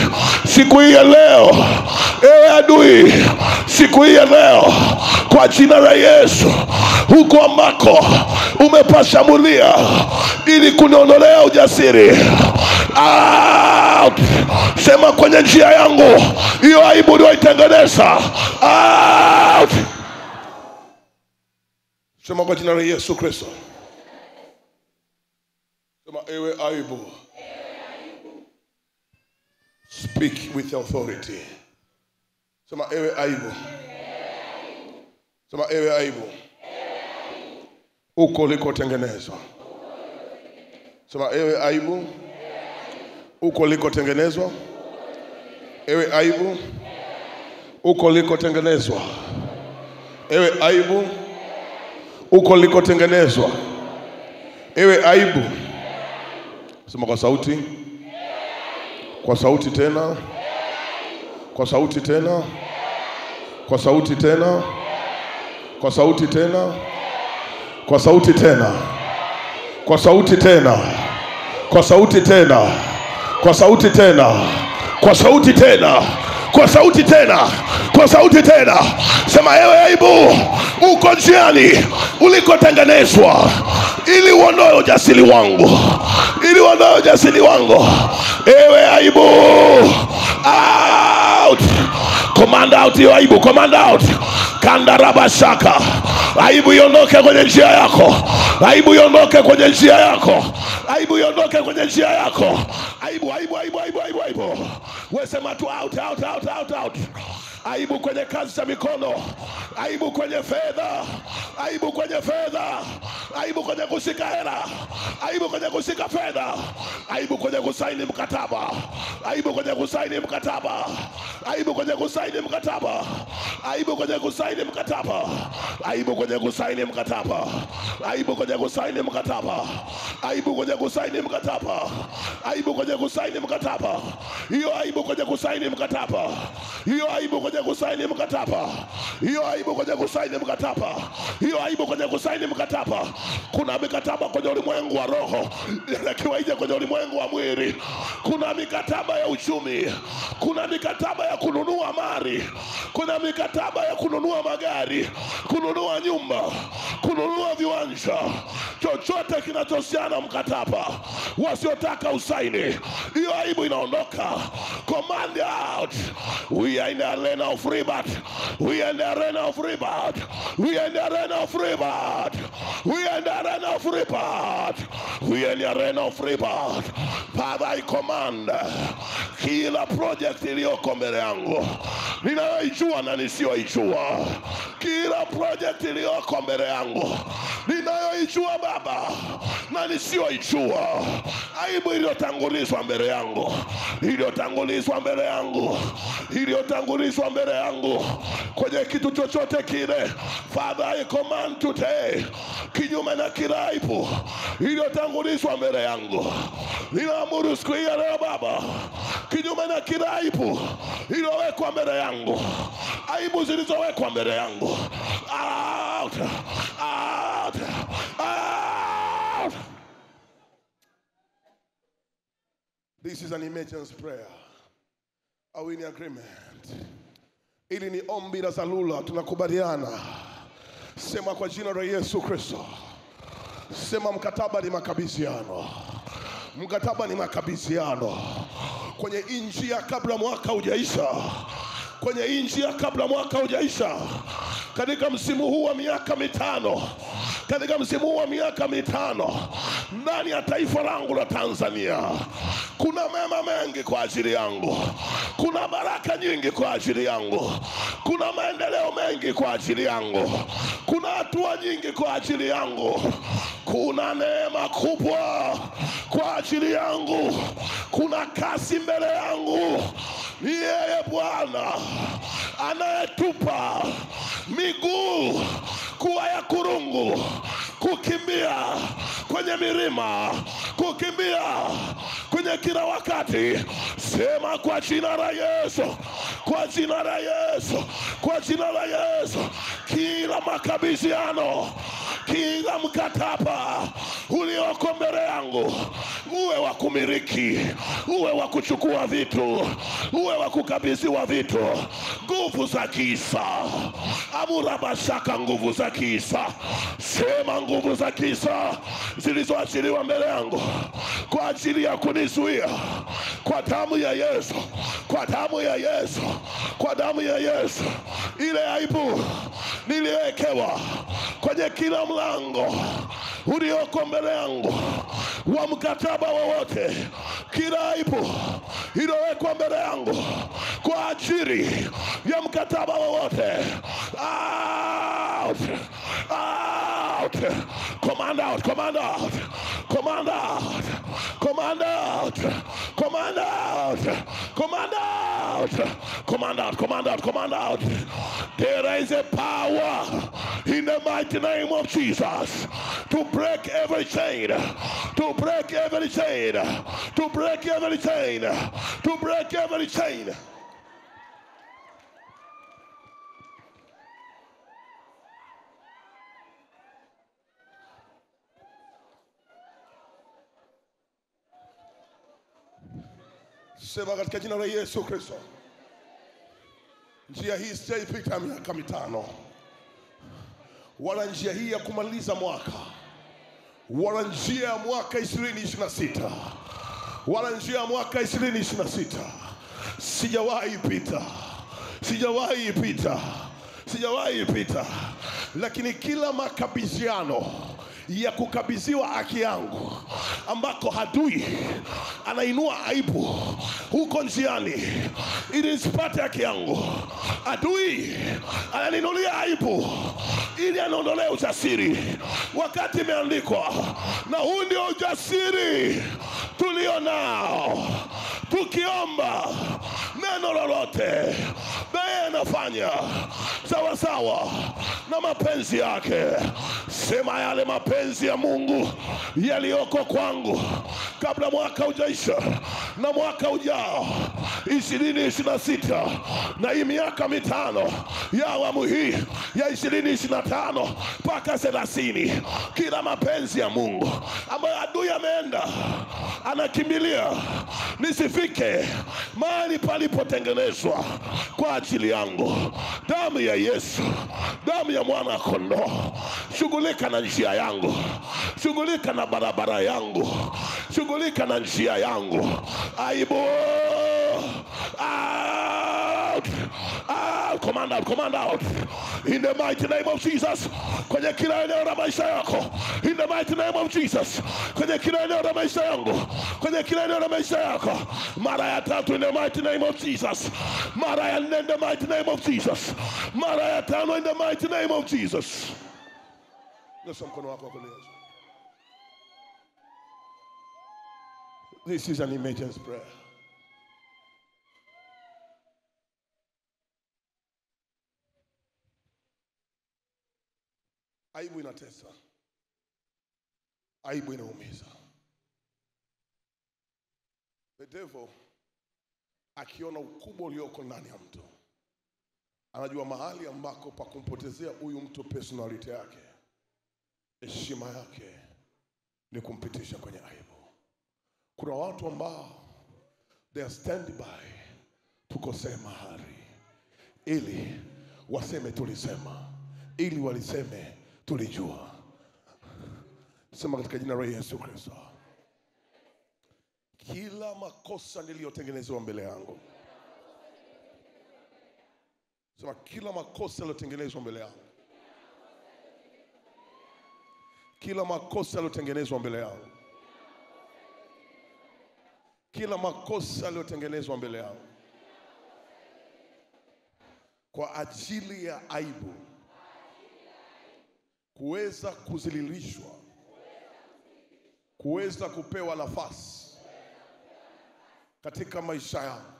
siku hii ya leo, ewe adui, siku hii ya leo, kwa jina la Yesu, huko ambako umepashambulia ili kuniondolea ujasiri, out. Sema kwenye njia yangu hiyo aibu uliyoitengeneza, out. Sema kwa jina la Yesu Kristo. Sema ewe aibu. Speak with authority. Sema ewe aibu. Sema ewe aibu. Uko liko tengenezwa. Sema ewe aibu. Uko liko tengenezwa. Ewe aibu. Uko liko tengenezwa. Ewe aibu. Uko liko tengenezwa. Ewe aibu. Sema kwa sauti. Kwa sauti tena. Kwa sauti tena. Kwa sauti tena. Kwa sauti tena. Kwa sauti tena. Kwa sauti tena. Kwa sauti tena. Kwa sauti tena. Kwa sauti tena. Kwa sauti tena. Kwa sauti tena. Sema ewe aibu, uko njiani ulikotengenezwa ili uondoe ujasiri wangu, ili uondoe ujasiri wangu. Ewe aibu, out. Command out hiyo aibu, command out. Kandarabashaka. Aibu iondoke kwenye njia yako. Aibu iondoke kwenye njia yako. Aibu iondoke kwenye njia yako. Aibu, aibu, aibu, aibu, aibu, aibu. Wewe sema tu out, out, out, out, out. Aibu kwenye kazi za mikono, aibu kwenye fedha, aibu kwenye fedha, aibu kwenye kushika hela, aibu kwenye kushika fedha, aibu kwenye kusaini mkataba, aibu kwenye kusaini mkataba, aibu kwenye kusaini mkataba, aibu kwenye kusaini mkataba, aibu kwenye kusaini mkataba, aibu kwenye kusaini mkataba, aibu kwenye kusaini mkataba, aibu kwenye kusaini mkataba, hiyo aibu kwenye kusaini mkataba, hiyo aibu kwenye kusaini mkataba, hiyo aibu kwenye kusaini mkataba, hiyo aibu kwenye kusaini mkataba, Kuna mikataba kwenye ulimwengu wa roho inatakiwa ije kwenye ulimwengu wa mwili. Kuna mikataba ya uchumi, kuna mikataba ya kununua mali, kuna mikataba ya kununua magari, kununua nyumba, kununua viwanja. Chochote kinachohusiana mkataba wasiotaka usaini, hiyo aibu inaondoka. Command out. We are in the arena of rebirth. We are in the arena of rebirth. We are in the arena of rebirth. We are in the arena of rebirth. We are in the arena of rebirth. Father, I command kila project iliyoko mbele yangu, ninayoijua na nisiyoijua, kila project iliyoko mbele yangu, ninayoijua Baba na nisiyoijua, aibu iliyotangulizwa mbele yangu, iliyotangulizwa mbele yangu, iliyotangulizwa mbele yangu kwenye kitu chochote kile, Father, I command today, kinyume na kila aibu iliyotangulizwa mbele yangu, ninaamuru siku hii leo Baba, kinyume na kila aibu iliyowekwa mbele yangu, aibu zilizowekwa mbele yangu, out, out, out. This is an emergency prayer. Are we in agreement? Ili ni ombi la dharura, tunakubaliana. Sema kwa jina la Yesu Kristo. Sema mkataba ni makabidhiano. Mkataba ni makabidhiano. Kwenye njia kabla mwaka hujaisha. Kwenye njia kabla mwaka hujaisha. Katika msimu huu wa miaka mitano. Katika msimu huu wa miaka mitano. Ndani ya taifa langu la Tanzania. Kuna mema mengi kwa ajili yangu. Kuna baraka nyingi kwa ajili yangu. Kuna maendeleo mengi kwa ajili yangu. Kuna hatua nyingi kwa ajili yangu. Kuna neema kubwa kwa ajili yangu. Kuna kasi mbele yangu. Ni yeye Bwana anayetupa miguu kuwa ya kurungu, kukimbia kwenye milima, kukimbia kwenye kila wakati. Sema kwa jina la Yesu, kwa jina la Yesu, kwa jina la Yesu, kila makabidhiano, kila mkataba ulioko mbele yangu, uwe wa kumiliki, uwe wa kuchukua vitu, uwe wa kukabidhiwa vitu, nguvu za kisa, amurabashaka, nguvu za kisa. Sema nguvu za kisa zilizoachiliwa mbele yangu kwa ajili ya kunizuia, kwa damu ya Yesu, kwa damu ya Yesu, kwa damu ya Yesu. Ile aibu niliwekewa kwenye kila mlango ulioko mbele yangu wa mkataba wowote, kila aibu iliyowekwa mbele yangu kwa ajili ya mkataba wowote, out, out, command out, command out, command out, command out, command out, command out, command out, command out, command out. There is a power in the mighty name of Jesus to break every chain, to break every chain, to break every chain, to break every chain. Sema katika jina la Yesu Kristo, njia hii sijaipita miaka mitano, wala njia hii ya kumaliza mwaka, wala njia ya mwaka 2026, wala njia ya mwaka 2026. Sijawahi pita, sijawahi pita, sijawahi pita. Lakini kila makabidhiano ya kukabidhiwa haki yangu ambako adui anainua aibu huko njiani ili nisipate haki yangu, adui ananinulia aibu ili anaondolee ujasiri, wakati imeandikwa, na huu ndio ujasiri tulio nao tukiomba neno lolote, naye anafanya sawa sawa na mapenzi yake. Sema yale mapenzi ya Mungu yaliyoko kwangu kabla mwaka hujaisha na mwaka ujao 2026 na hii miaka mitano ya awamu hii ya 2025 mpaka 30, kila mapenzi ya Mungu ambayo adui ameenda anakimbilia nisifike mahali palipotengenezwa kwa ajili yangu, damu ya Yesu, damu ya mwana kondoo, shughulika na njia yangu, shughulika na barabara yangu, shughulika na njia yangu. Aibu out, out, command out, command out in the mighty name of Jesus. Kwenye kila eneo la maisha yako, in the mighty name of Jesus. Kwenye kila eneo la maisha yangu, kwenye kila eneo la maisha yako, mara ya 3 in the mighty name of Jesus, mara ya 4 in the mighty name of Jesus, mara ya 5 in the mighty name of Jesus. Nyosha mkono wako kulia. This is an emergency prayer. Aibu inatesa, aibu inaumiza. The devil akiona ukubwa ulioko ndani ya mtu, anajua mahali ambako pa kumpotezea huyu mtu personality yake, heshima yake, ni kumpitisha kwenye aibu. Kuna watu ambao they are standing by tukosee mahali ili waseme tulisema, ili waliseme tulijua. Sema katika jina la Yesu Kristo, kila makosa niliyotengenezwa mbele yangu. Sema kila makosa yaliyotengenezwa mbele yangu, kila makosa yaliyotengenezwa mbele yangu, kila makosa yaliyotengenezwa mbele yangu kwa ajili ya aibu, kuweza kuzililishwa, kuweza kupewa nafasi katika maisha yangu.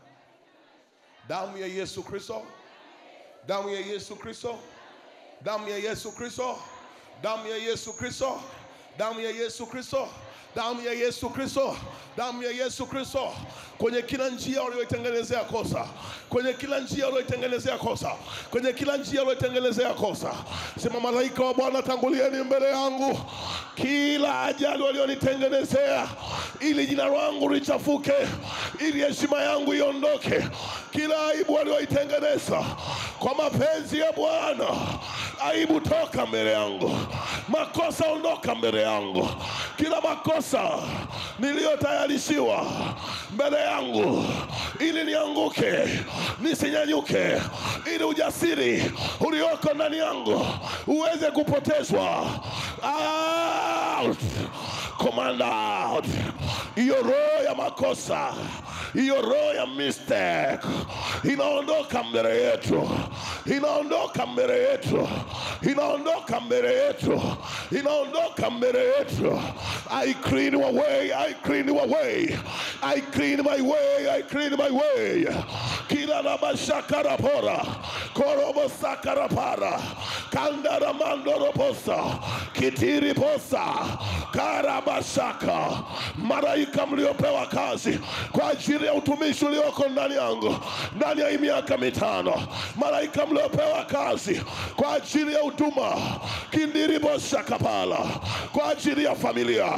Damu ya Yesu Kristo, damu ya Yesu Kristo, damu ya Yesu Kristo, damu ya Yesu Kristo, damu ya Yesu Kristo, damu ya Yesu Kristo, damu ya Yesu Kristo. Kwenye kila njia uliyotengenezea kosa, kwenye kila njia uliyotengenezea kosa, kwenye kila njia uliyotengenezea kosa, sema malaika wa Bwana tangulieni mbele yangu. Kila ajali walionitengenezea ili jina langu lichafuke, ili heshima yangu iondoke, kila aibu walioitengeneza kwa mapenzi ya Bwana, aibu toka mbele yangu, makosa ondoka mbele yangu. Kila makosa niliyotayarishiwa mbele yangu ili nianguke, nisinyanyuke, ili ujasiri ulioko ndani yangu uweze kupotezwa, out, command out. Iyo roho ya makosa, iyo roho ya mistake inaondoka mbele yetu, inaondoka mbele yetu, inaondoka mbele yetu, inaondoka mbele yetu. I clean my way, I clean my way, I clean my way, I clean my way. Kila na mashakara pora, korobo sakara para, kandara mandoro posa, kitiri posa, karabashaka. Malaika mliopewa kazi kwa ajili ya utumishi ulioko ndani yangu, ndani ya miaka mitano, malaika mliopewa kazi kwa ajili ya huduma, kindiribo shakapala, kwa ajili ya familia,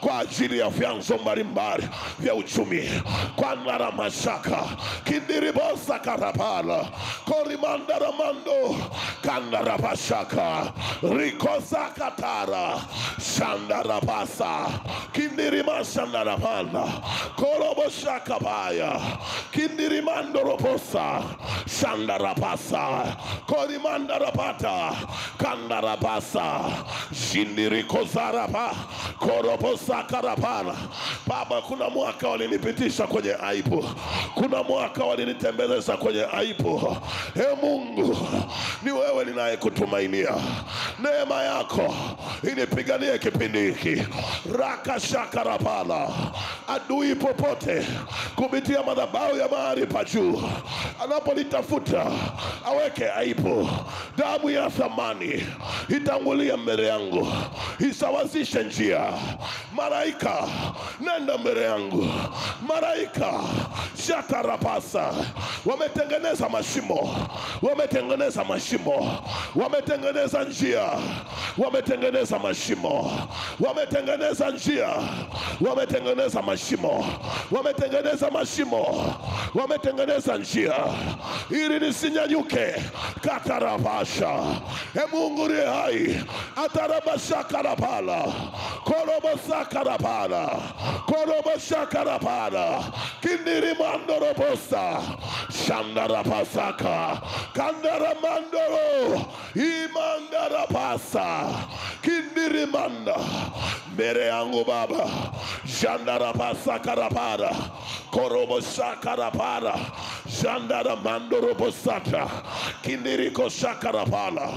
kwa ajili ya vyanzo mbalimbali vya uchumi, kwa nara mashaka, kindiribo sakarapala, korimandara mando, kandara bashaka, riko sakatara, shandara basa, kindirima shandara panda, korobo shakabaya, kindirimando roposa, shandara basa, korimandara pata, kandara basa, shindiriko zarapa, korobo sakarapala. Baba, kuna mwaka walinipitisha kwenye aibu, kuna mwaka walinitembeleza kwenye aibu. Mungu, ni wewe ninayekutumainia, neema yako inipiganie kipindi hiki. Raka shakarapala. Adui popote kupitia madhabahu ya mahali pa juu anapolitafuta aweke aibu, damu ya thamani itangulia mbele yangu, isawazishe njia. Malaika nenda mbele yangu. Malaika shakarapasa. Wametengeneza mashimo, wametengeneza mashimo, wametengeneza njia, wametengeneza mashimo, wametengeneza njia, wametengeneza mashimo, wametengeneza mashimo, wametengeneza njia ili nisinyanyuke. Katarabasha. Mungu ni hai. Atarabasha karapala. Korobosha karapala. Korobosha karapala. Kindiri mandorobosa. Shandarapasaka. Kandara mandoro. Imandarapasa. Kindiri manda. Mbele yangu Baba. Shandarapasa karapala. Korobosha karapala. Shandara mandorobosata. Kindiriko shakarapala.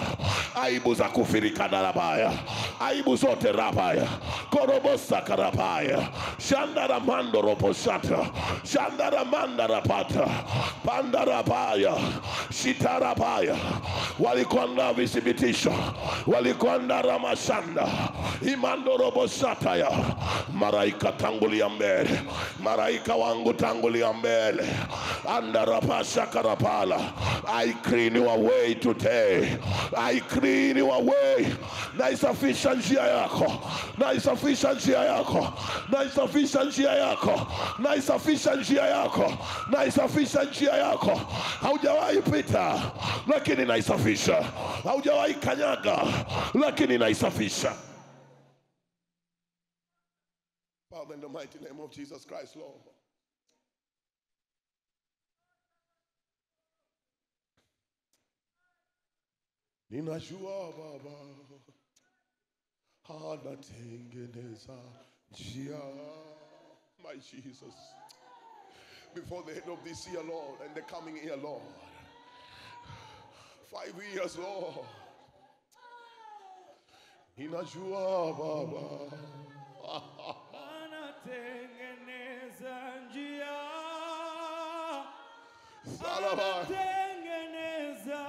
Aibu za kufirikana rabaya, aibu zote rabaya. Korobosa karabaya. Shandara mandoroposata. Shandara mandarapata. Pandarabaya. Shitarabaya. Walikuanda visibitisho, walikuanda ramashanda. Imandorobosata ya. Maraika tangulia mbele, maraika wangu tangulia mbele. Andarapasha karapala. I clean your way today. I clean your way. Naisafisha njia yako, naisafisha njia yako, naisafisha njia yako, naisafisha njia yako, naisafisha njia yako. Haujawahi pita lakini naisafisha, haujawahi kanyaga lakini naisafisha. Father, in the mighty name of Jesus Christ, Lord. Ninajua Baba anatengeneza njia. My Jesus, before the end of this year, Lord, and the coming year, Lord, 5 years, Lord, ninajua Baba anatengeneza njia. Anatengeneza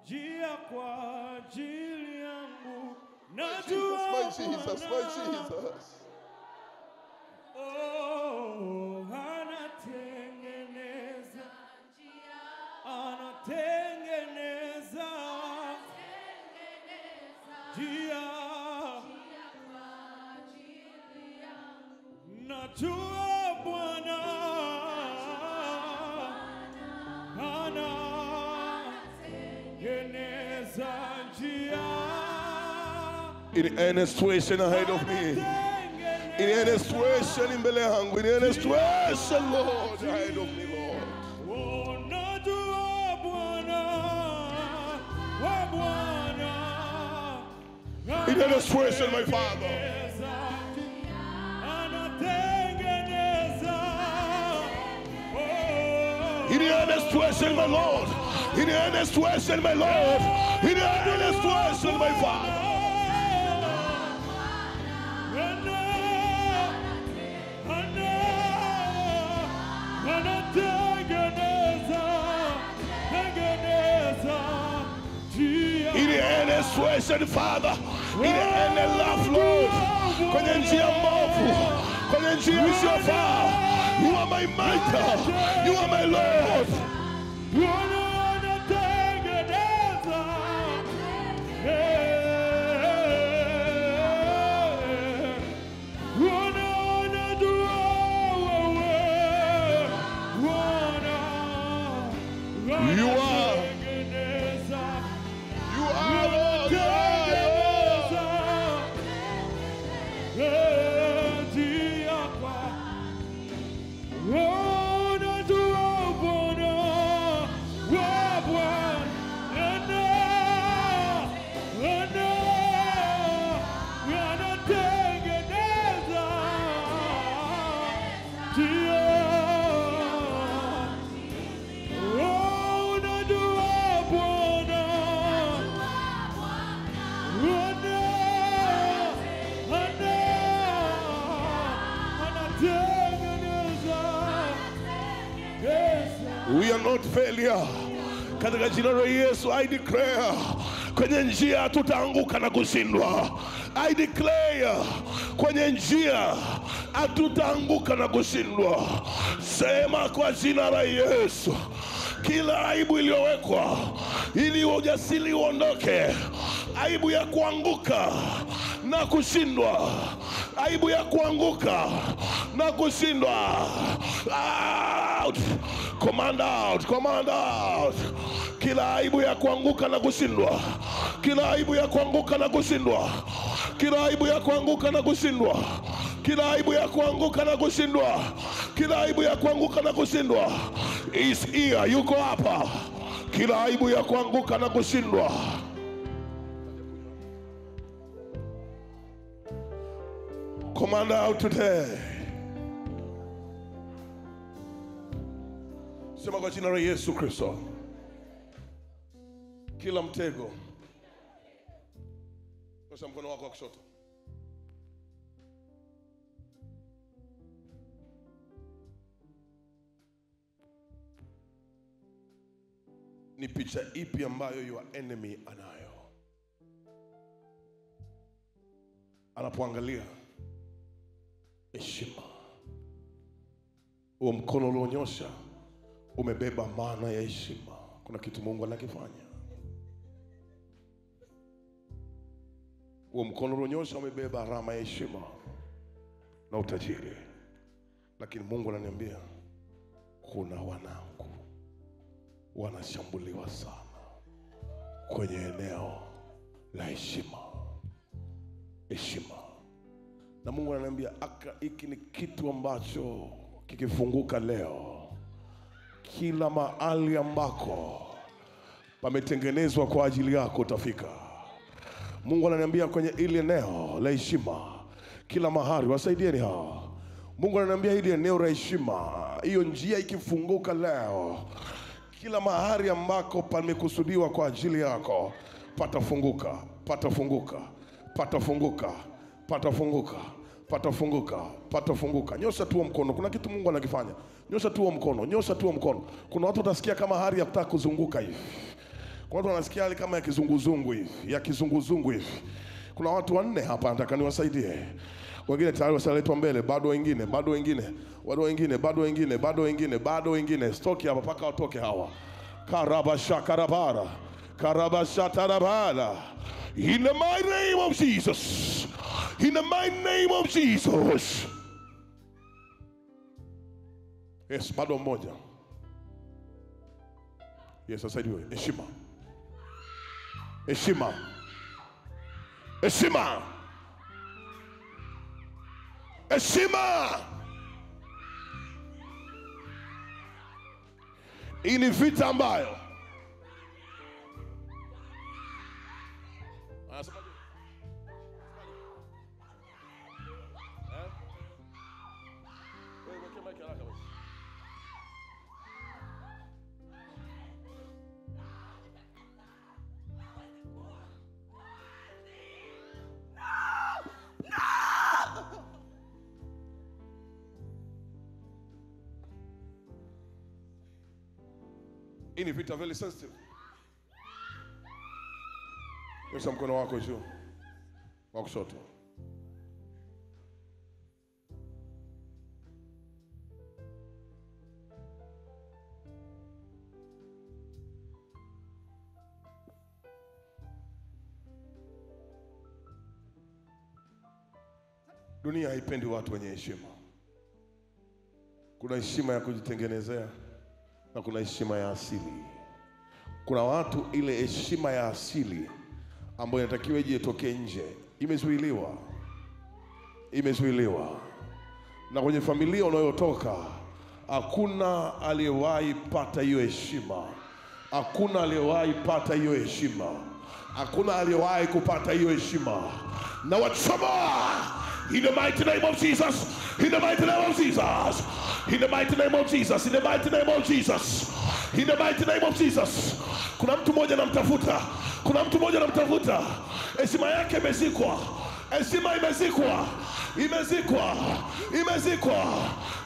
njia kwa ajili yangu. Najua my Jesus, my Jesus. Oh, anatengeneza njia, anatengeneza njia kwa ajili yangu. Najua Bwana anatengeneza njia. In any situation ahead of me, in any situation in mbele yangu, in any situation, Lord, ahead of me, Lord. In any situation, my Father. In any situation, my Lord. In any situation, my Lord. In any situation, my Father. In any situation, Father, in any love, Lord, kwenye njia mbovu, kwenye njia isiyofaa, you are my mighty, you are my Lord. You are. not failure. Katika jina la Yesu, I declare, kwenye njia hatutaanguka na kushindwa. I declare, kwenye njia hatutaanguka na kushindwa. Sema kwa jina la Yesu, kila aibu iliyowekwa ili ujasiri uondoke, aibu ya kuanguka na kushindwa, aibu ya kuanguka na kushindwa, out, command out, command out. Kila aibu ya kuanguka na kushindwa, kila aibu ya kuanguka na kushindwa, kila aibu ya kuanguka na kushindwa, kila aibu ya kuanguka na kushindwa, kila aibu ya kuanguka na kushindwa is here. Yuko hapa. Kila aibu ya kuanguka na kushindwa, command out today. Sema kwa jina la Yesu Kristo, kila mtego, nyosha mkono wako wa kushoto, ni picha ipi ambayo your enemy anayo? Anapoangalia heshima, huo mkono ulionyosha umebeba maana ya heshima. Kuna kitu Mungu anakifanya. Huo mkono ulionyosha umebeba alama ya heshima na utajiri. Lakini Mungu ananiambia kuna wanangu wanashambuliwa sana kwenye eneo la heshima. Heshima. Na Mungu ananiambia hiki ni kitu ambacho kikifunguka leo, kila mahali ambako pametengenezwa kwa ajili yako utafika. Mungu ananiambia kwenye ile eneo la heshima, kila mahali, wasaidieni hao. Mungu ananiambia ile eneo la heshima, hiyo njia ikifunguka leo, kila mahali ambako pamekusudiwa kwa ajili yako patafunguka, patafunguka, patafunguka, patafunguka, patafunguka, patafunguka. Nyosha tu mkono. Kuna kitu Mungu anakifanya. Nyosha tu mkono, nyosha tu mkono. Kuna watu watasikia kama hali ya kutaka kuzunguka hivi. Kuna watu wanasikia hali kama ya kizunguzungu hivi, ya kizunguzungu hivi. Kuna watu 4 hapa nataka niwasaidie. Wengine tayari wasaletwa mbele, bado wengine, bado wengine, bado wengine, bado wengine, bado wengine, bado wengine. Stoki hapa paka watoke hawa. Karabasha karabara, karabasha tarabala. In the mighty name of Jesus. In the mighty name of Jesus. Yes, bado mmoja. Yes, asaidiwe. Heshima. Heshima. Heshima. Heshima. Hii ni vita ambayo hii ni vita very sensitive. Nyosha mkono wako juu wa kushoto. Dunia haipendi watu wenye heshima. Kuna heshima ya kujitengenezea na kuna heshima ya asili. Kuna watu ile heshima ya asili ambayo inatakiwa ije itoke nje imezuiliwa. Imezuiliwa. Na kwenye familia unayotoka hakuna aliyewahi pata hiyo heshima. Hakuna aliyewahi pata hiyo heshima. Hakuna aliyewahi kupata hiyo heshima. Na wachomoa in the mighty name of Jesus. In the mighty name of Jesus. In the mighty name of Jesus. In the mighty name of Jesus. In the mighty name of Jesus. Kuna mtu mmoja namtafuta. Kuna mtu mmoja namtafuta. Heshima yake imezikwa. Heshima imezikwa. Imezikwa. Imezikwa.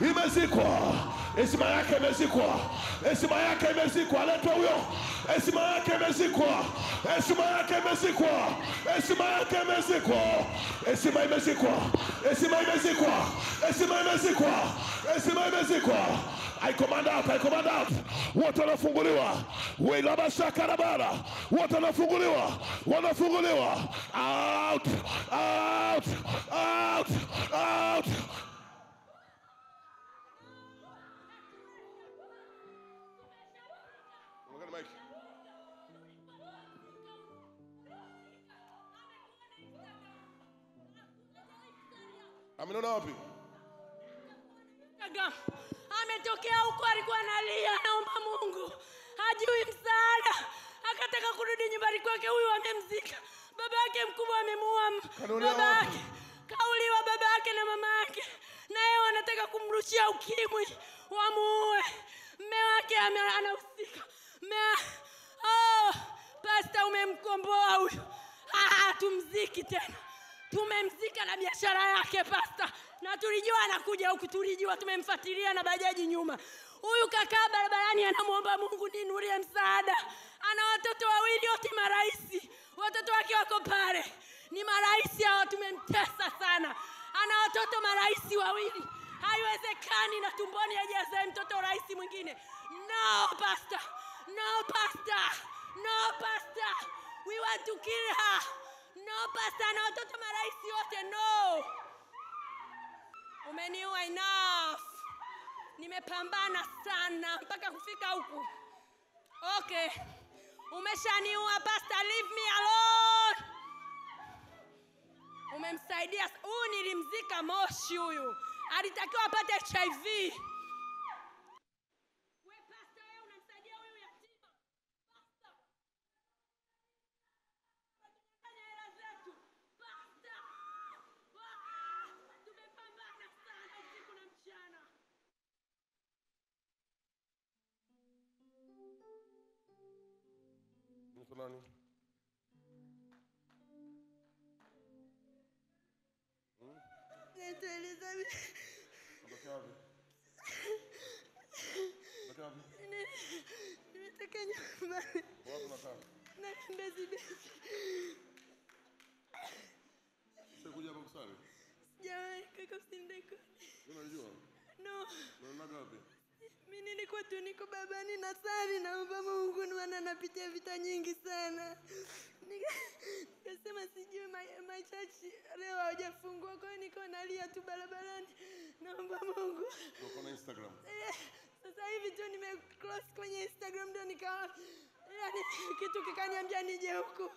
Imezikwa. Heshima yake imezikwa. Heshima yake imezikwa. Letwa huyo. Heshima yake imezikwa. Heshima yake imezikwa. Heshima yake imezikwa. Heshima imezikwa. Heshima imezikwa. Heshima imezikwa. Heshima imezikwa. I command out, I command out. Wote wanafunguliwa. Wila mashaka na bara. Wote wanafunguliwa. Wanafunguliwa. Out, out, out, out. Look at the mic. Amenona wapi? Ametokea huko, alikuwa analia, naomba Mungu, hajui msaada, akataka kurudi nyumbani kwake. Huyu amemzika baba yake mkubwa, amemuua baba yake, kauliwa baba yake na mama yake, na yeye wanataka kumrushia ukimwi wamuue. Mume wake anahusika. Pastor, umemkomboa huyu. Tumziki tena. Tumemzika na biashara yake pastor. Na tulijua anakuja huku, tulijua, tumemfuatilia na bajaji nyuma. Huyu kakaa barabarani anamuomba Mungu ninurie msaada. Ana watoto wawili wote maraisi. Watoto wake wako pale. Ni maraisi hao, tumemtesa sana. Ana watoto maraisi wawili. Haiwezekani na tumboni hajazae mtoto raisi mwingine. No pastor. No pastor. No pastor. We want to kill her. No pastor, na watoto maraisi wote, no. Umeniua, enough. Nimepambana sana mpaka kufika huku. Okay. Umeshaniua pastor, leave me alone. Umemsaidia. Huyu nilimzika Moshi huyu. Alitakiwa apate HIV. We pastor, wewe unamsaidia huyu yatima. Pastor. Tunafanya hela zetu. Pastor. Tumepambana sana usiku na mchana. Mtu nani? Elizabeth. Nimetoka nyumbani. Wapi unakaa? Na Mbezi Beach. Sasa kuja hapa kusali? Sijawahi kaka, usindekoni. Unajua? No. Unaona wapi? Mimi nilikuwa tu niko babani na sali, naomba Mungu, maana napitia vita nyingi sana. Nikasema sijui my church leo hawajafungua, kwa hiyo niko nalia tu barabarani, naomba Mungu. Uko na Instagram? Sasa hivi tu nimeclose kwenye Instagram, ndio nikawa yani kitu kikaniambia nije huku.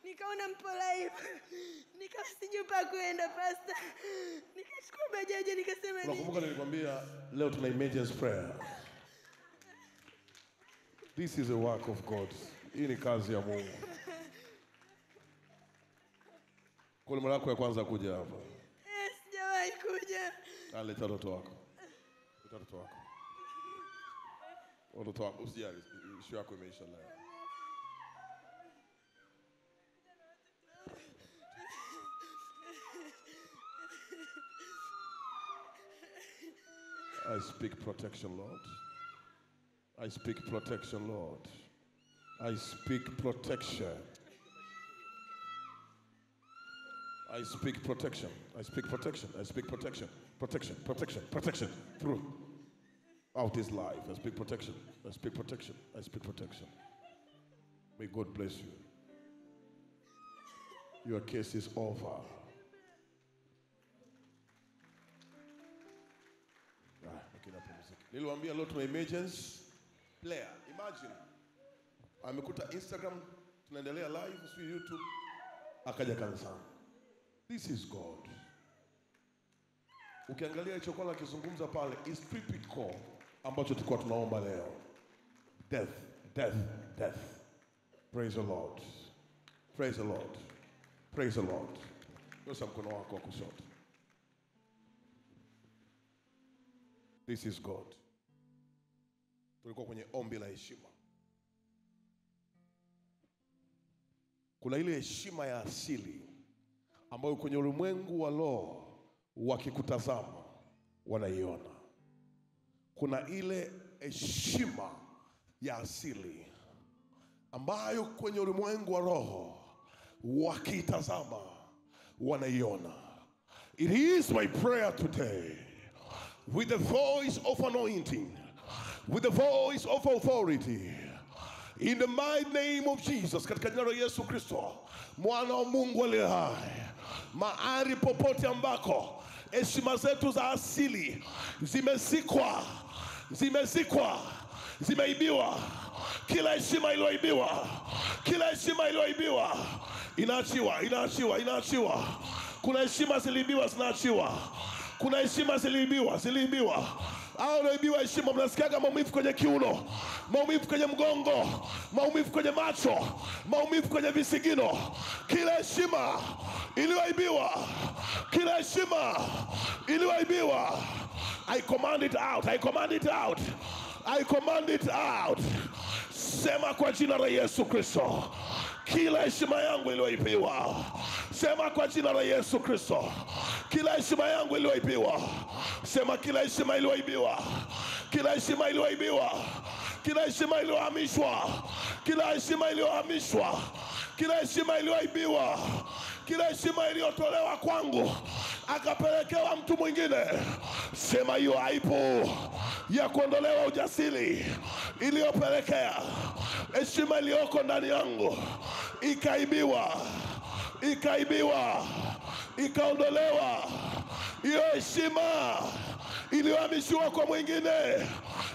Nikaona mpo live. Nikasijui pa kwenda pastor. Nikachukua bajaji nikasema ni. Unakumbuka nilikwambia leo tuna emergency prayer. This is a work of God. Hii ni kazi ya Mungu. Kwa mara yako ya kwanza kuja hapa? Sijawahi kuja. Aleta watoto wako. Leta watoto wako. Watoto wako usijali, issue yako imeisha leo. I speak protection, Lord. I speak protection, Lord. I speak protection. I speak protection. I speak protection. I speak protection. Protection, protection, protection. Through out his life. I speak protection. I speak protection. I speak protection. May God bless you. Your case is over. Niliwaambia leo tuna emergency player. Imagine amekuta Instagram tunaendelea live, si YouTube, akaja kanisani. This is God. Ukiangalia hicho kwa akizungumza pale is typical ambacho tulikuwa tunaomba leo. Death, death, death. Praise the Lord. Praise the Lord. Praise the Lord. Nyosha mkono wako wa kushoto. This is God. Tulikuwa kwenye ombi la heshima. Kuna ile heshima ya asili ambayo kwenye ulimwengu wa roho wakikutazama wanaiona. kuna ile heshima ya asili ambayo kwenye ulimwengu wa roho wakitazama wanaiona. It is my prayer today, with the voice of anointing, with the voice of authority, in the mighty name of Jesus, katika jina la Yesu Kristo, mwana wa Mungu aliye hai, mahali popote ambako heshima zetu za asili zimeibiwa, kila heshima iliyoibiwa inaachiwa. Kuna heshima ziliibiwa, zinaachiwa. Kuna heshima ziliibiwa. Hao walioibiwa heshima, mnasikiaga maumivu kwenye kiuno, maumivu kwenye mgongo, maumivu kwenye macho, maumivu kwenye visigino. Kila heshima iliyoibiwa, I command it out. Sema kwa jina la Yesu Kristo, kila heshima yangu iliyoibiwa. Sema kwa jina la Yesu Kristo, kila heshima yangu iliyoibiwa. Sema kila heshima iliyoibiwa, kila heshima iliyoibiwa, kila heshima iliyohamishwa, kila heshima iliyohamishwa, kila heshima iliyoibiwa, kila heshima iliyotolewa kwangu akapelekewa mtu mwingine. Sema hiyo aibu ya kuondolewa ujasiri iliyopelekea heshima iliyoko ndani yangu ikaibiwa, ikaondolewa. Hiyo heshima iliyohamishiwa kwa mwingine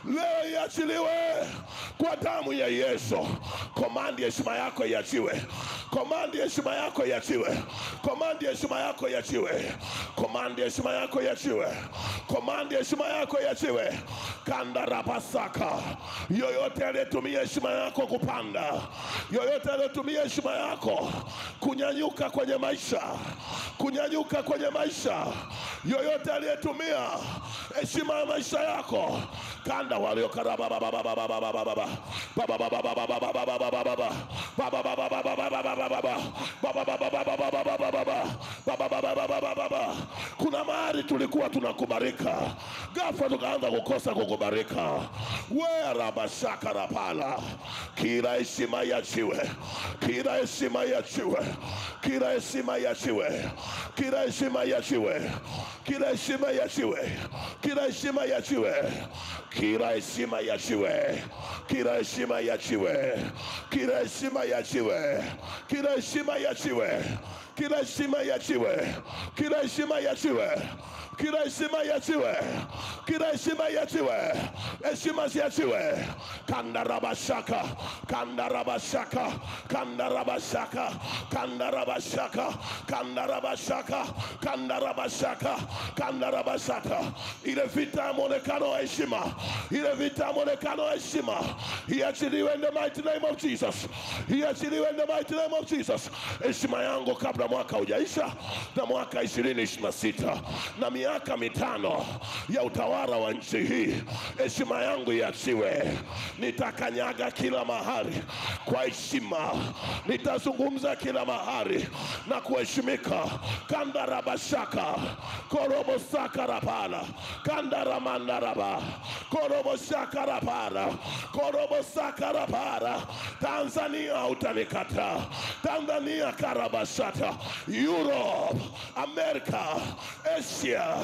leo iachiliwe kwa damu ya Yesu. Komandi heshima yako iachiwe. Komandi heshima yako iachiwe. Komandi heshima yako iachiwe. Komandi heshima yako iachiwe. Komandi heshima yako iachiwe. Kanda rabasaka. Yoyote aliyetumia heshima yako kupanda, yoyote aliyetumia heshima yako kunyanyuka kwenye maisha, yoyote aliyetumia heshima ya maisha yako, kanda walio karaba kuna mahali tulikuwa tunakubarika, ghafla tukaanza kukosa kukubarika. Wera bashaka na pala. Kila heshima iachiwe, kila heshima iachiwe, kila heshima iachiwe, kila heshima iachiwe, kila heshima iachiwe, kila heshima iachiwe, kila heshima iachiwe, kila heshima iachiwe, kila heshima iachiwe, kila heshima iachiwe, kila heshima iachiwe, kila heshima iachiwe, kila heshima iachiwe, kila heshima iachiwe, heshima ziachiwe. Kandarabashaka, kandarabashaka, kandarabashaka, kandarabashaka, kandarabashaka, kandarabashaka, kandarabashaka. Ile vita ya mwonekano wa heshima, ile vita ya mwonekano wa heshima iachiliwe in the mighty name of Jesus. Iachiliwe in the mighty name of Jesus. Heshima yangu kabla mwaka hujaisha, na mwaka 2026 na miaka 5 ya utawala wa nchi hii, heshima yangu iachiwe. Nitakanyaga kila mahali kwa heshima, nitazungumza kila mahali na kuheshimika. Kandarabashaka, korobosaka rapala, kandaramandaraba, korobosaka rapala, korobosaka rapala. Tanzania utanikata, Tanzania karabashata, Europe, America, Asia,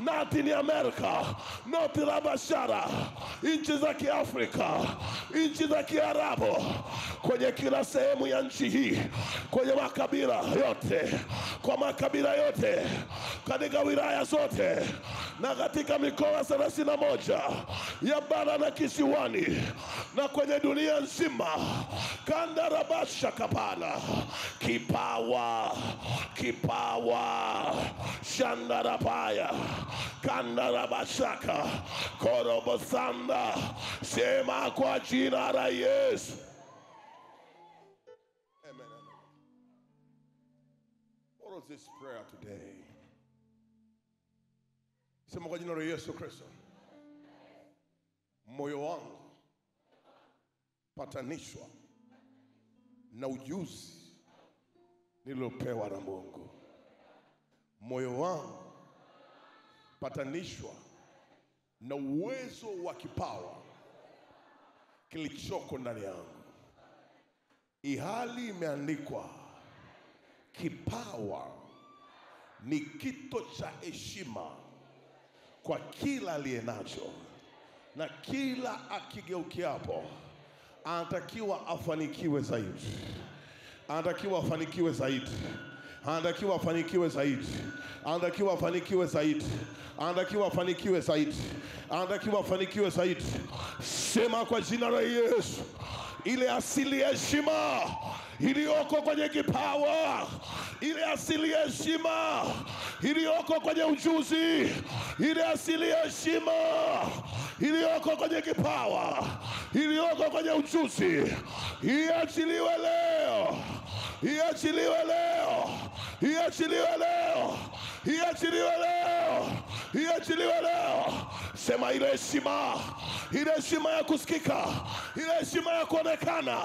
Latin America, North Rabashara, nchi za Kiafrika, nchi za Kiarabu, kwenye kila sehemu ya nchi hii, kwenye makabila yote, kwa makabila yote, katika wilaya zote, na katika mikoa 31 ya bara na kisiwani, na kwenye dunia nzima. Kandarabasha kapala, kipawa, shandarabaya, kandarabashaka, korobosanda. Sema kwa jina la Yesu. Amen. What is this prayer today? Sema kwa jina la Yesu Kristo. Moyo wangu patanishwa na ujuzi niliopewa na Mungu. Moyo wangu patanishwa na uwezo wa kipawa kilichoko ndani yangu. Ihali imeandikwa, kipawa ni kito cha heshima kwa kila aliyenacho, na kila akigeukiapo anatakiwa afanikiwe zaidi. Anatakiwa afanikiwe zaidi. Anatakiwa afanikiwe zaidi. Anatakiwa afanikiwe zaidi. Anatakiwa afanikiwe zaidi. Anatakiwa afanikiwe zaidi. Sema kwa jina la Yesu, ile asili ya heshima iliyoko kwenye kipawa, ile asili ya heshima iliyoko kwenye ujuzi, ile asili ya heshima iliyoko kwenye kipawa, iliyoko kwenye ujuzi, iachiliwe leo. Iachiliwe leo. Iachiliwe leo. Iachiliwe leo. Iachiliwe leo. Sema ile heshima ya kusikika, ile heshima ya kuonekana,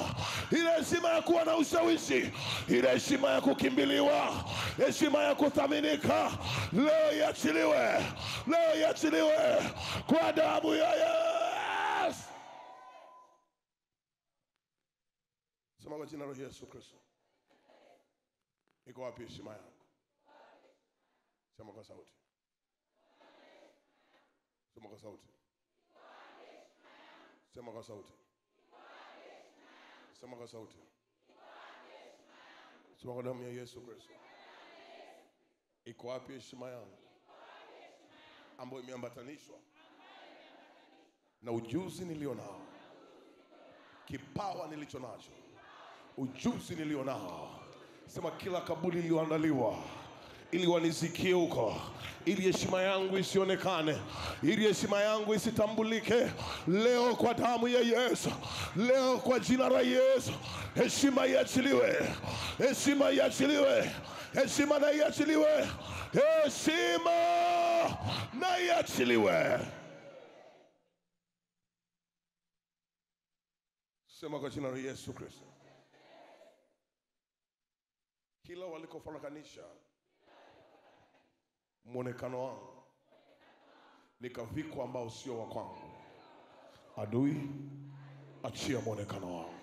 ile heshima ya kuwa na ushawishi, ile heshima ya kukimbiliwa, heshima ya kuthaminika, leo iachiliwe. Leo iachiliwe kwa damu ya Yesu. Sema kwa jina la Yesu Kristo. Iko wapi heshima yangu? Sema kwa sauti. Sema kwa sauti. Sema kwa sauti. Sema kwa sauti. Sema kwa damu ya Yesu Kristo. Iko wapi heshima yangu ambayo imeambatanishwa na ujuzi nilionao, kipawa nilicho nacho, ujuzi nilionao. Sema kila kaburi iliyoandaliwa ili wanisikie huko, ili heshima yangu isionekane, ili heshima yangu isitambulike, leo kwa damu ya Yesu, leo kwa jina la Yesu, heshima iachiliwe. Heshima iachiliwe. Heshima na iachiliwe. Heshima na iachiliwe. Sema kwa jina la Yesu Kristo. Kila walikofarakanisha mwonekano wangu, nikavikwa ambao sio wa kwangu. Adui, achia mwonekano wangu.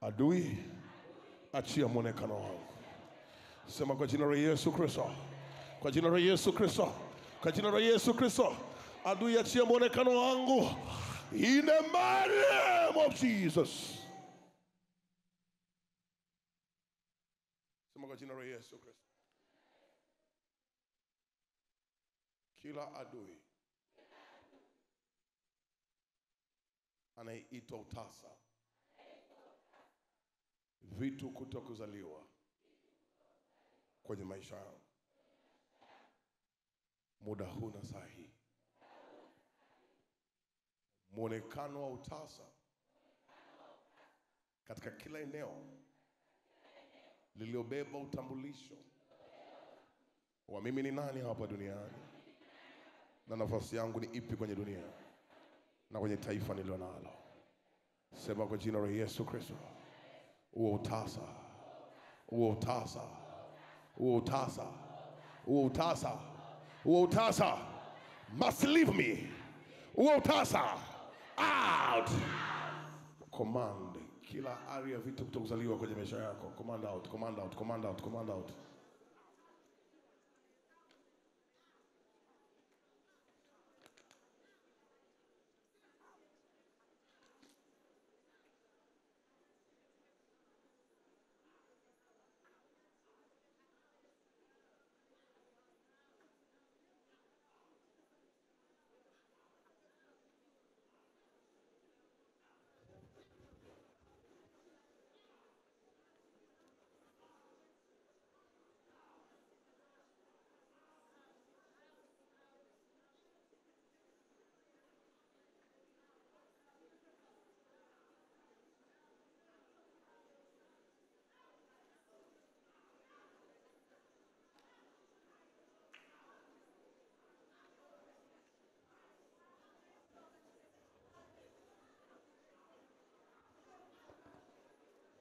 Adui, achia mwonekano wangu. Sema kwa jina la Yesu Kristo. Kwa jina la Yesu Kristo. Kwa jina la Yesu Kristo. Adui, achia mwonekano wangu. In the mighty name of Jesus. Sema kwa jina la Yesu Kristo. Kila adui anayeitwa utasa, vitu kutokuzaliwa kwenye maisha yangu, muda huu na saa hii, mwonekano wa utasa katika kila eneo liliobeba utambulisho wa mimi ni nani hapa duniani na nafasi yangu ni ipi kwenye dunia na kwenye taifa nilionalo. Sema kwa jina la Yesu Kristo, huo utasa, huo utasa, huo utasa, huo utasa, huo utasa must leave me. Huo utasa out. Command kila area vitu kutokuzaliwa kwenye maisha yako. Command out, command out, command out, command out.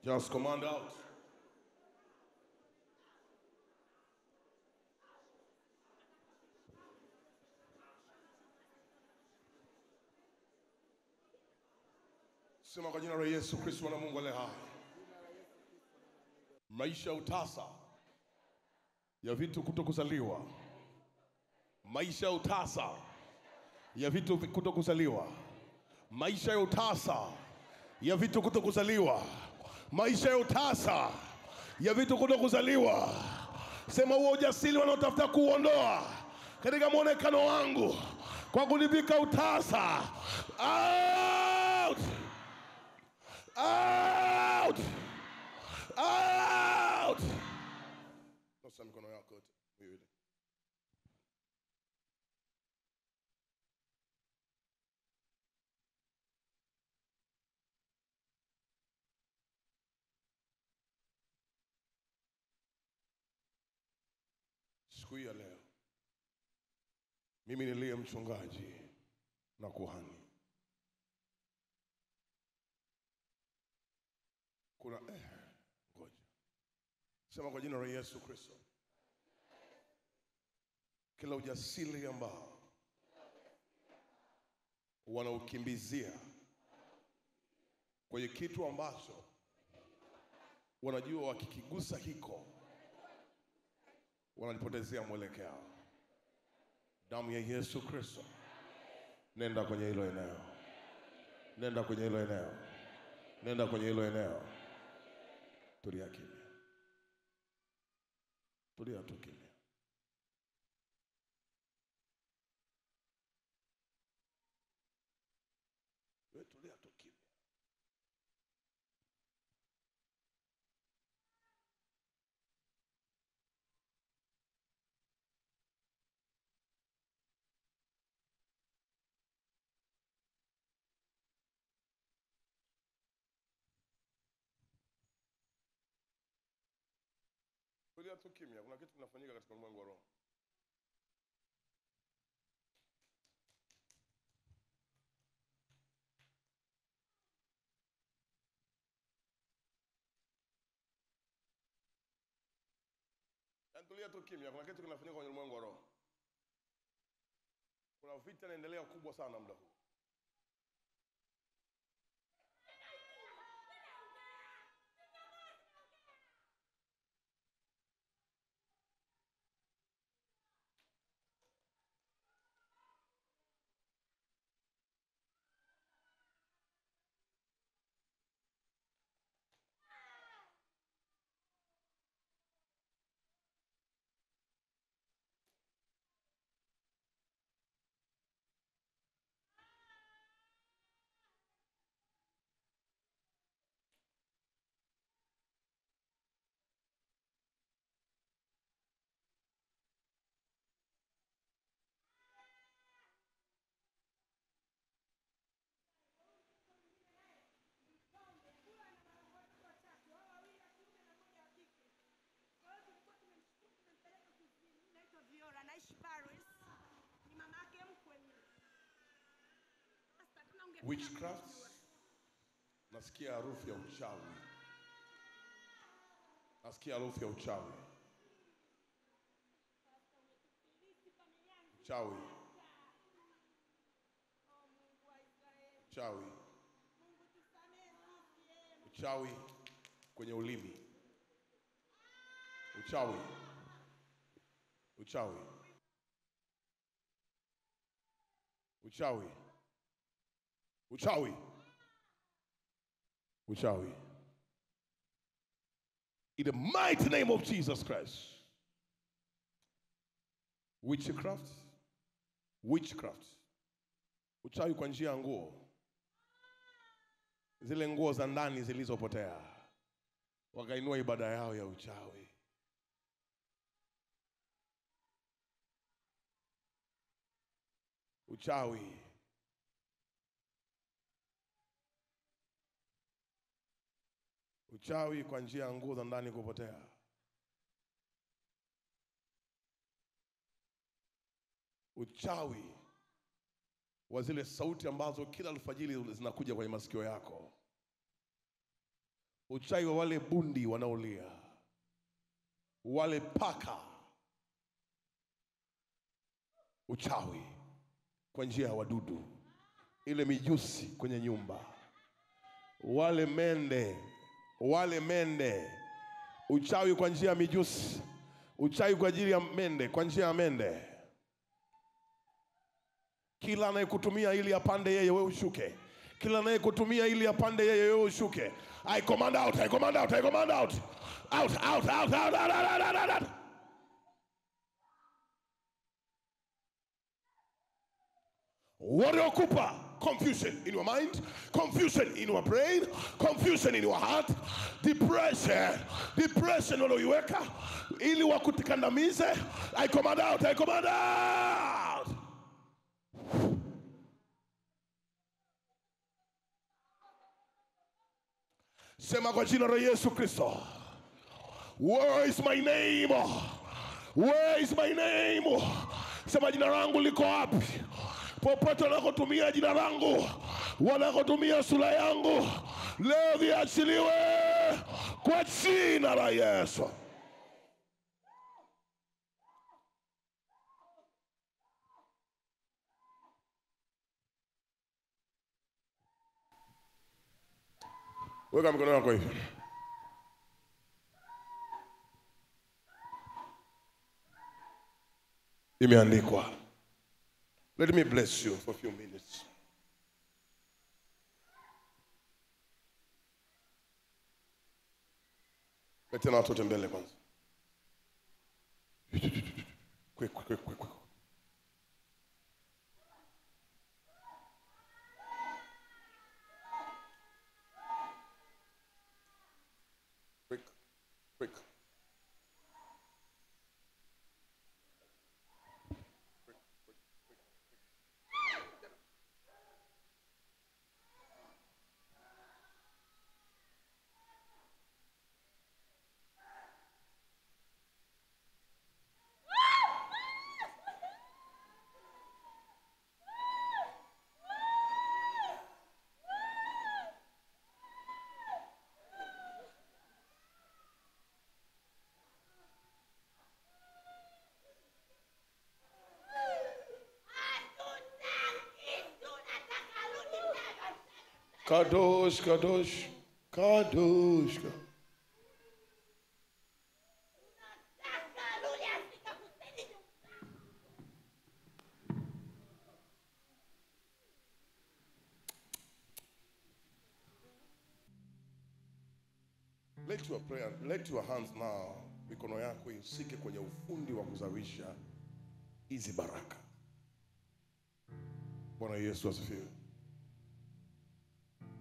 Just command out. Sema kwa jina la Yesu Kristo na Mungu aliye hai. Maisha utasa ya vitu kutokuzaliwa. Maisha ya utasa ya vitu kutokuzaliwa. Maisha ya utasa ya vitu kutokuzaliwa. Maisha ya utasa ya vitu kutokuzaliwa. Sema huo ujasiri wanaotafuta kuondoa katika muonekano wangu kwa kunivika utasa. Out! Out! Out! Nyosha mikono yako yote miwili. Siku ya leo mimi niliye mchungaji na kuhani, kuna ngoja sema kwa jina la Yesu Kristo, kila ujasiri ambao wanaukimbizia kwenye kitu ambacho wanajua wakikigusa hiko wanajipotezea mwelekeo, damu ya Yesu Kristo nenda kwenye hilo eneo, nenda kwenye hilo eneo, nenda kwenye hilo eneo. Tulia kimya, tulia tu kimya. Wewe tulia tu kimya. Tulia tu kimya, kuna kitu kinafanyika katika ulimwengu wa roho. Tulia tu kimya, kuna kitu kinafanyika kwenye ulimwengu wa roho. Kuna vita inaendelea kubwa sana muda huu. Anaishi Paris. Ni mama yake mkwe. Witchcraft. Nasikia harufu ya uchawi. Nasikia harufu ya uchawi. Uchawi. Uchawi. Uchawi kwenye ulimi. Uchawi. Uchawi. Uchawi. Uchawi. Uchawi. In the mighty name of Jesus Christ. Witchcraft. Witchcraft. Uchawi kwa njia ya nguo. Zile nguo za ndani zilizopotea. Wakainua ibada yao ya uchawi. Uchawi. Uchawi kwa njia ya nguo za ndani kupotea. Uchawi wa zile sauti ambazo kila alfajiri zinakuja kwenye masikio yako. Uchawi wa wale bundi wanaolia. Wale paka. Uchawi kwa njia ya wadudu, ile mijusi kwenye nyumba, wale mende, uchawi kwa njia ya mijusi, uchawi kwa ajili ya mende, kwa njia ya mende. Kila anayekutumia ili apande yeye, wewe ushuke. Kila anayekutumia ili apande yeye, wewe ushuke. I command out, I command out, I command out. Out, out, out, out, out, out, out, out, out. Waliokupa confusion in your mind, confusion in your brain, confusion in your heart, depression walioiweka ili wakutikandamize, I command out, I command out. Sema kwa jina la Yesu Kristo. Where is my name? Where is my name? Sema jina langu liko wapi? Popote wanakotumia jina langu, wanakotumia sura yangu, leo viachiliwe kwa jina la Yesu. Weka mikono yako hivi. Imeandikwa. Let me bless you for a few minutes. Letena watoto mbele kwanza. Quick. Quick. Kadosh. Let your hands now, mikono yako isike kwenye ufundi wa kuzawisha hizi baraka. Bwana Yesu asifiwe.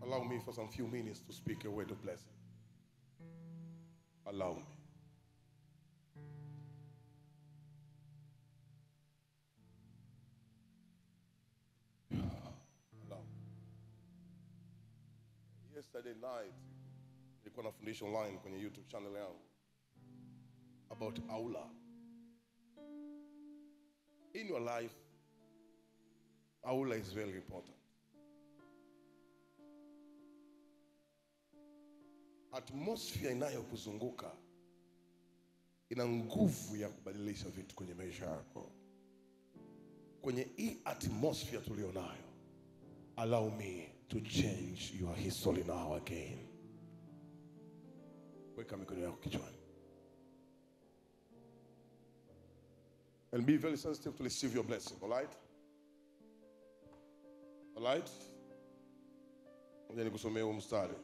Allow me for some few minutes to speak a word of blessing. Allow me. Allow me. Yesterday night, nilikuwa nafundisha online kwenye YouTube channel yangu about aula. In your life, aula is very important. Atmosphere inayokuzunguka ina nguvu ya kubadilisha vitu kwenye maisha yako. Kwenye hii atmosphere tulionayo, allow me to change your history now again. Weka mikono yako kichwani. And be very sensitive to receive your blessing, all right? All right? Ngoja nikusomee huu mstari.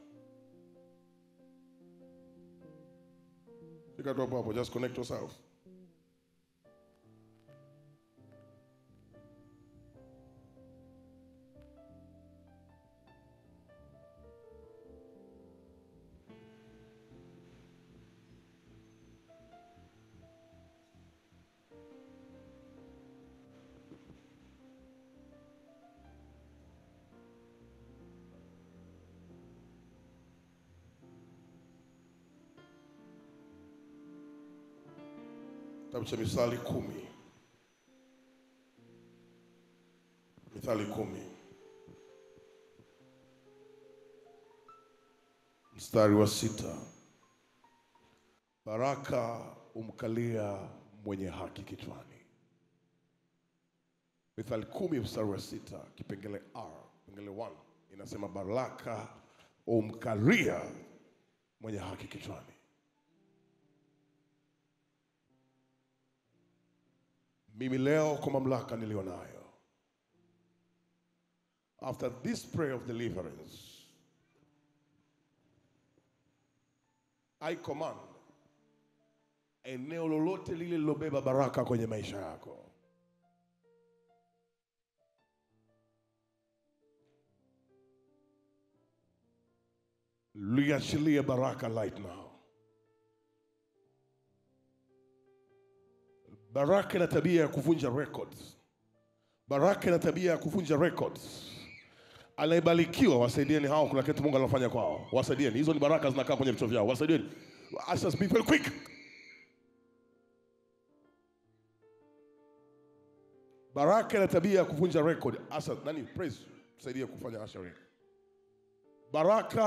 You got to just connect yourself. Kitabu cha Mithali 10. Mithali 10. Mstari wa 6. Baraka umkalia mwenye haki kichwani. Mithali 10 mstari wa 6, kipengele R, kipengele 1, inasema baraka umkalia mwenye haki kichwani. Mimi leo kwa mamlaka nilionayo, after this prayer of deliverance, I command eneo lolote lile lilobeba baraka kwenye maisha yako, liachilie baraka right now. Baraka ina tabia ya kuvunja records. Baraka ina tabia ya kuvunja records. Anayebarikiwa wasaidieni hao, kuna kitu Mungu anafanya kwao. Wasaidieni. Hizo ni baraka zinakaa kwenye vichwa vyao. Wasaidieni. I just be very quick. Baraka ina tabia ya kuvunja record. Asa nani praise tusaidie kufanya ashari. Baraka,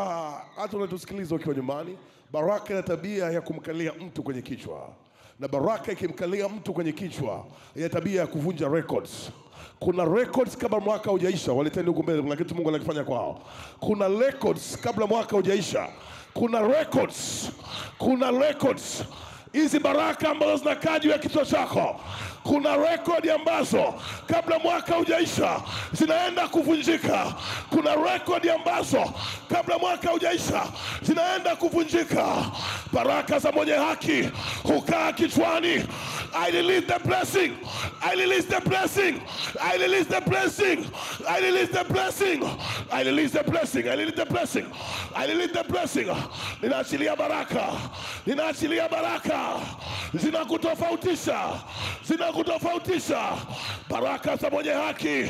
hata unatusikiliza ukiwa nyumbani, baraka ina tabia ya kumkalia mtu kwenye kichwa. Na baraka ikimkalia mtu kwenye kichwa, ina tabia ya kuvunja records. Kuna records kabla mwaka hujaisha, waleteni huko mbele, kuna kitu Mungu anakifanya kwao. Kuna records kabla mwaka hujaisha. Kuna records. Kuna records. Hizi baraka ambazo zinakaa juu ya kichwa chako, kuna rekodi ambazo kabla mwaka hujaisha zinaenda kuvunjika. Kuna rekodi ambazo kabla mwaka hujaisha zinaenda kuvunjika. Baraka za mwenye haki hukaa kichwani. I release the blessing. I release the blessing. I release the blessing. I release the blessing. I release the blessing. I release the blessing. I release the blessing. Ninaachilia baraka. Ninaachilia baraka. Zinakutofautisha. Zinakutofautisha. Baraka za mwenye haki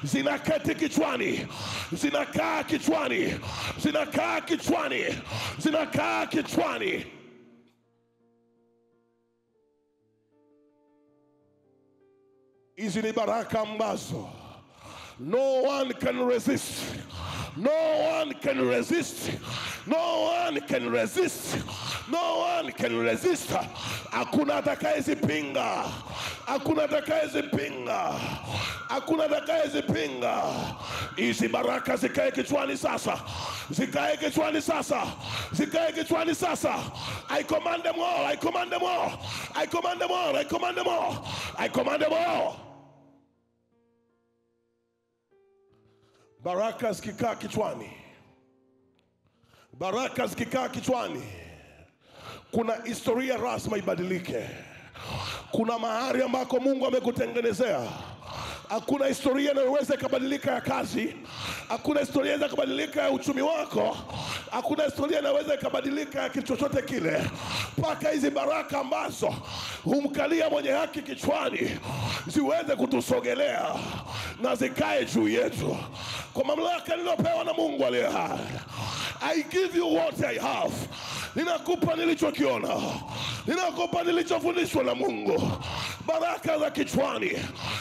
zinaketi kichwani. Zinakaa kichwani. Zinakaa kichwani. Zinakaa kichwani. Hizi ni baraka ambazo no one can resist. No one can resist. No one can resist. No one can resist. Hakuna atakayezipinga. Hakuna atakayezipinga. Hakuna atakayezipinga. Hizi baraka zikae kichwani sasa. Zikae kichwani sasa. Zikae kichwani sasa. I command them all. I command them all. I command them all. I command them all. I command them all. Baraka zikikaa kichwani. Baraka zikikaa kichwani, kuna historia rasmi ibadilike. Kuna mahali ambako Mungu amekutengenezea. Hakuna historia inayoweza kubadilika ya kazi. Hakuna historia inaweza kubadilika ya uchumi wako. Hakuna historia inaweza kubadilika ya kitu chochote kile. Paka hizi baraka ambazo humkalia mwenye haki kichwani ziweze kutusogelea na zikae juu yetu. Kwa mamlaka niliyopewa na Mungu aliye hai, I give you what I have. Ninakupa nilichokiona. Ninakupa nilichofundishwa na Mungu. Baraka za kichwani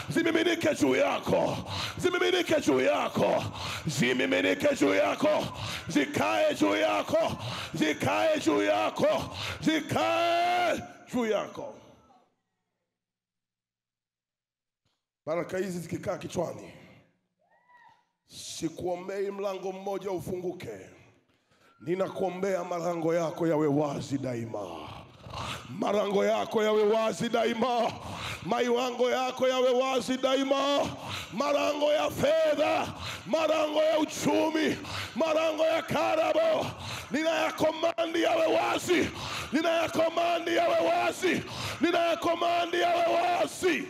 zimiminike juu yako. Zimiminike juu yako. Zimiminike juu yako. Zikae juu yako. Zikae juu yako. Zikae juu yako. Baraka hizi zikikaa kichwani, sikuombei mlango mmoja ufunguke. Ninakuombea malango yako yawe wazi daima. Malango yako yawe wazi daima. Maiwango yako yawe wazi daima. Malango ya fedha, malango ya uchumi, malango ya karabo, ninayakomandi yawe wazi. Ninayakomandi yawe wazi. Ninayakomandi yawe wazi.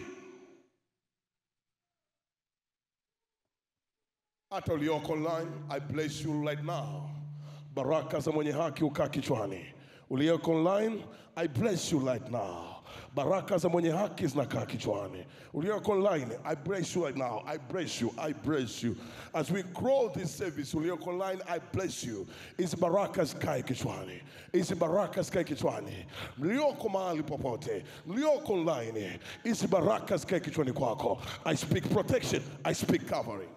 Hata ulioko online, I bless you right now. Baraka za mwenye haki ukaa kichwani. Ulioko online, I bless you right now. Baraka za mwenye haki zinakaa kichwani. Ulioko online, I bless you right now. I bless you. I bless you. As we grow this service, ulioko online, I bless you. Hizi baraka zikae kichwani. Hizi baraka zikae kichwani. Mlioko mahali popote, mlioko online, hizi baraka zikae kichwani kwako. I speak protection. I speak covering.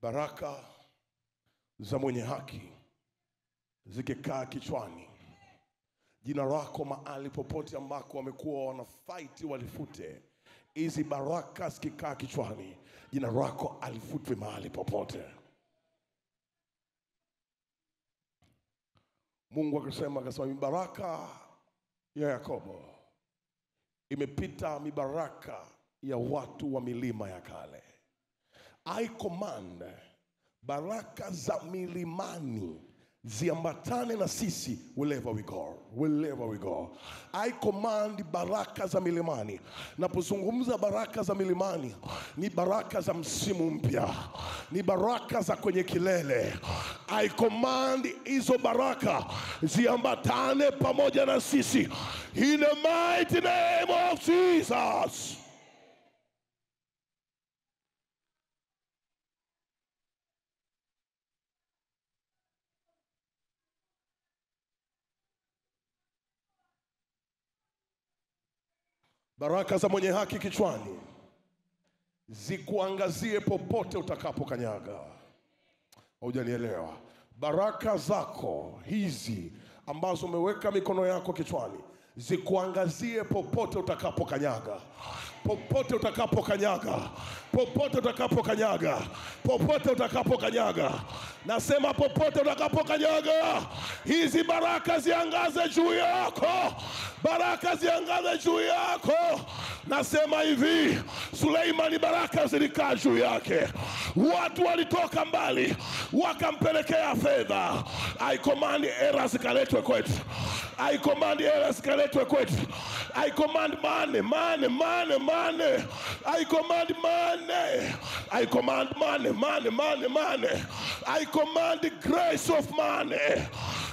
Baraka za mwenye haki zikikaa kichwani jina lako mahali popote ambako wamekuwa wanafight walifute. Hizi baraka zikikaa kichwani, jina lako alifutwe mahali popote. Mungu akasema mibaraka ya Yakobo imepita mibaraka ya watu wa milima ya kale. I command baraka za milimani ziambatane na sisi wherever we go, wherever we go. I command baraka za milimani. Napozungumza baraka za milimani, ni baraka za msimu mpya, ni baraka za kwenye kilele. I command hizo baraka ziambatane pamoja na sisi, in the mighty name of Jesus. Baraka za mwenye haki kichwani zikuangazie popote utakapokanyaga. Hujanielewa? Baraka zako hizi ambazo umeweka mikono yako kichwani zikuangazie popote utakapokanyaga. Popote utakapokanyaga. Popote utakapokanyaga. Popote utakapokanyaga. Nasema popote utakapokanyaga, hizi baraka ziangaze juu yako. Baraka ziangaze juu yako. Nasema hivi, Suleimani baraka zilikaa juu yake. Watu walitoka mbali wakampelekea fedha. I command era zikaletwe kwetu. I command era zikaletwe kwetu. I command money, money, money, money. I command money. I command money, money, money, money. I command the grace of money.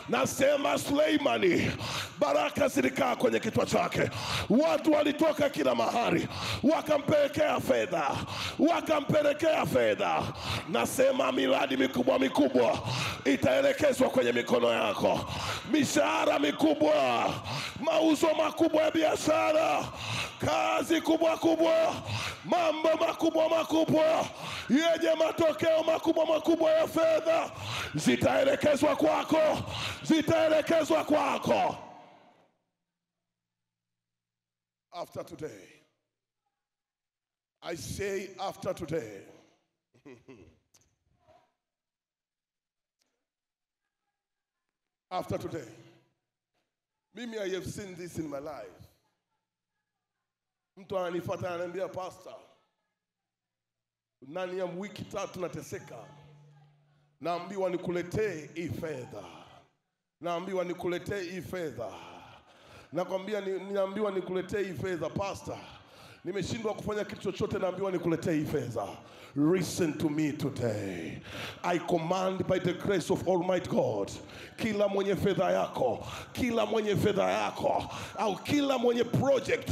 Nasema Suleimani baraka zilikaa kwenye kichwa chake. Watu walitoka kila mahali wakampelekea fedha, wakampelekea fedha. Nasema miradi mikubwa mikubwa itaelekezwa kwenye mikono yako. Mishahara mikubwa, mauzo makubwa ya biashara, kazi kubwa kubwa, mambo makubwa makubwa yenye matokeo makubwa makubwa ya fedha zitaelekezwa kwako, zitaelekezwa kwako. After today, I say after today, after today, mimi I have seen this in my life. Mtu ananifuata ananiambia, pastor, ndani ya wiki 3 nateseka. Naambiwa nikuletee hii fedha. Naambiwa nikuletee hii fedha. Nakwambia niambiwa nikuletee hii fedha, pastor. Nimeshindwa kufanya kitu chochote, naambiwa nikuletee hii fedha. Listen to me today. I command by the grace of Almighty God, kila mwenye fedha yako, kila mwenye fedha yako, au kila mwenye project,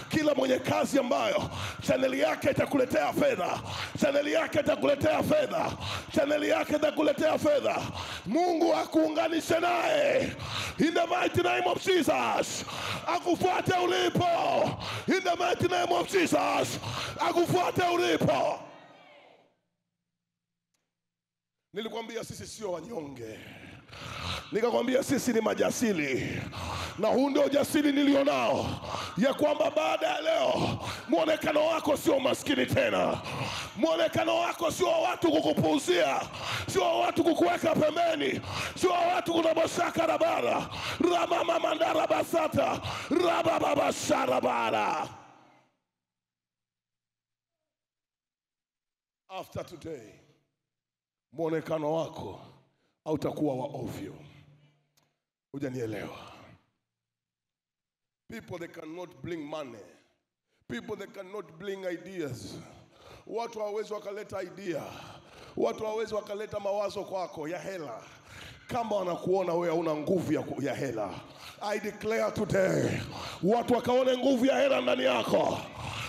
kila mwenye kazi ambayo chaneli yake itakuletea fedha, chaneli yake itakuletea fedha, chaneli yake itakuletea fedha, Mungu akuunganishe naye in the mighty name of Jesus. Akufuate ulipo in the mighty name of Jesus. Akufuate ulipo. Nilikwambia sisi sio wanyonge. Nikakwambia sisi ni majasiri. Na huu ndio ujasiri nilionao, ya kwamba baada ya leo muonekano wako sio maskini tena. Muonekano wako sio watu kukupuuzia, sio watu kukuweka pembeni, sio watu kunaboshaka rabara. Ramama mandara basata, rababa sharabara. After today, muonekano wako hautakuwa wa ovyo. Hujanielewa? People that cannot bring money, people that cannot bring ideas. Watu hawawezi wakaleta idea, watu hawawezi wakaleta mawazo kwako ya hela kama wanakuona wewe una nguvu ya hela. I declare today, watu wakaone nguvu ya hela ndani yako,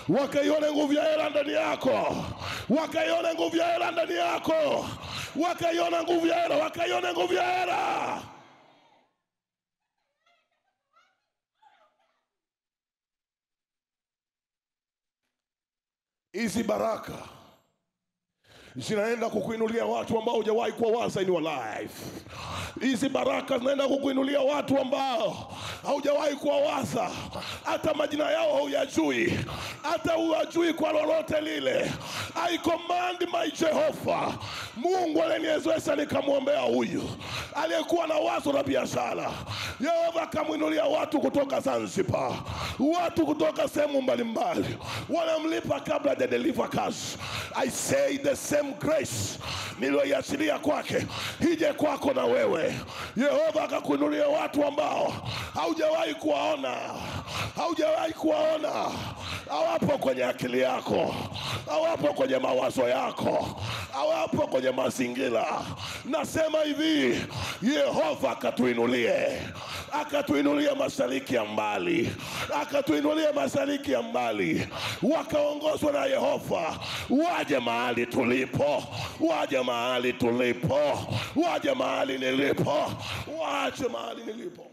wakaione nguvu ya hela ndani yako, wakaione nguvu ya hela ndani yako, wakaione nguvu ya hela, wakaione nguvu ya hela. Hizi baraka zinaenda kukuinulia watu ambao hujawahi kuwawaza in your life. Hizi baraka zinaenda kukuinulia watu ambao haujawahi kuwawaza, hata majina yao hauyajui, hata huwajui kwa lolote lile. I command my Jehovah, Mungu aliniwezesha nikamwombea huyu aliyekuwa na wazo la biashara. Yehova akamuinulia watu kutoka Zanzibar, watu kutoka sehemu mbalimbali, wanamlipa kabla ya deliver cash. I say the same grace niliyoiachilia kwake ije kwako na wewe. Yehova akakuinulia watu ambao haujawahi kuwaona, hawapo kwenye akili yako, hawapo kwenye mawazo yako, hawapo kwenye mazingira. Nasema hivi, Yehova akatuinulie mashariki ya mbali, akatuinulie mashariki ya mbali, wakaongozwa na Yehova, waje mahali tulipo, waje mahali tulipo, waje mahali nilipo, waje mahali nilipo.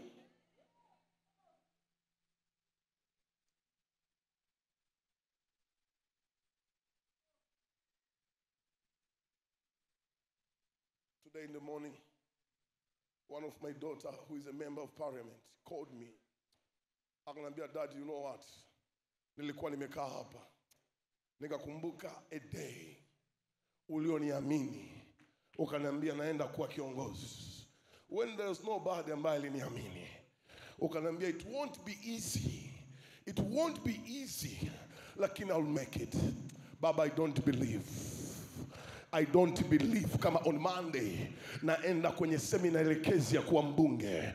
Today in the morning, one of my daughter, who is a member of parliament, called me. Akaniambia, Dad, you know what? Nilikuwa nimekaa hapa, nikakumbuka a day ulioniamini, ukaniambia naenda kuwa kiongozi. When there's nobody ambaye aliniamini, ukaniambia it won't be easy. It won't be easy, lakini I'll make it. Baba, I don't believe kama on Monday naenda kwenye semina elekezi ya kuwa mbunge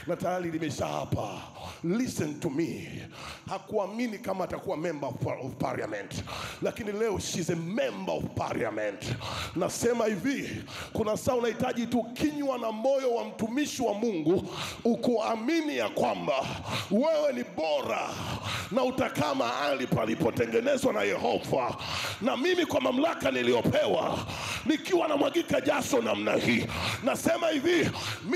na tayari nimesha hapa. Listen to me. Hakuamini kama atakuwa member of parliament, lakini leo she's a member of parliament. Nasema hivi, kuna saa unahitaji tu kinywa na moyo wa mtumishi wa Mungu ukuamini ya kwamba wewe ni bora na utakaa mahali palipotengenezwa na Yehova. Na mimi kwa mamlaka niliopewa, nikiwa na mwagika jasho namna hii, nasema hivi,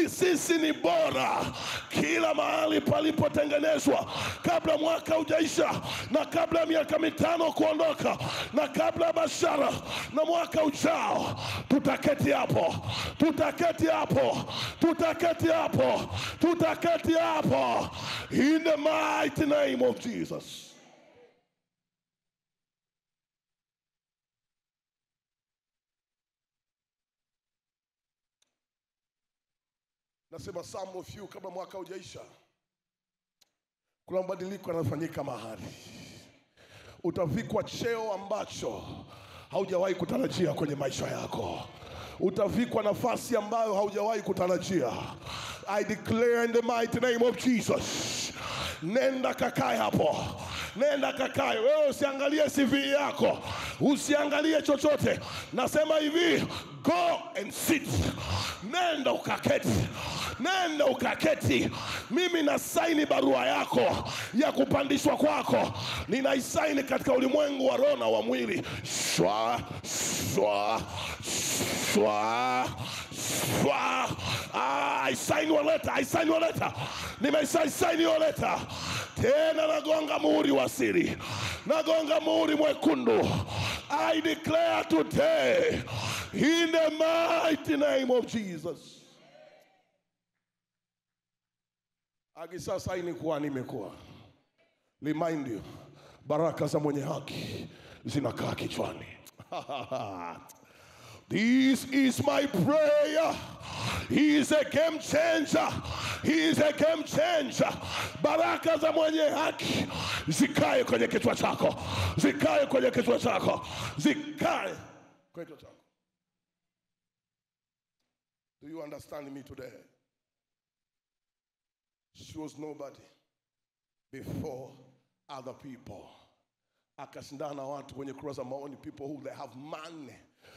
sisi ni bora kila mahali palipotengenezwa. Kabla mwaka hujaisha, na kabla miaka 5 kuondoka, na kabla bashara na mwaka ujao, tutaketi hapo, in the mighty name of Jesus. Nasema some of you, kabla mwaka hujaisha, kuna mabadiliko yanafanyika mahali. Utavikwa cheo ambacho haujawahi kutarajia kwenye maisha yako. Utavikwa nafasi ambayo haujawahi kutarajia. I declare in the mighty name of Jesus. Nenda kakae hapo. Nenda kakae. Wewe usiangalie CV yako, usiangalie chochote. Nasema hivi, go and sit. Nenda ukaketi. Mimi na saini barua yako ya kupandishwa kwako. Ninaisaini katika ulimwengu wa roho na wa mwili. Shwa. I sign your letter. Nimesign your letter. Tena nagonga muhuri wa siri, nagonga muhuri mwekundu. I declare today, in the mighty name of Jesus. Akisa saini kuwa nimekuwa. Remind you, baraka za mwenye haki zinakaa kichwani. This is my prayer. He is a game changer. Baraka za mwenye haki zikae kwenye kichwa chako. Do you understand me today? She was nobody before other people. Akashindana na watu wenye kurasa maoni, people who they have money,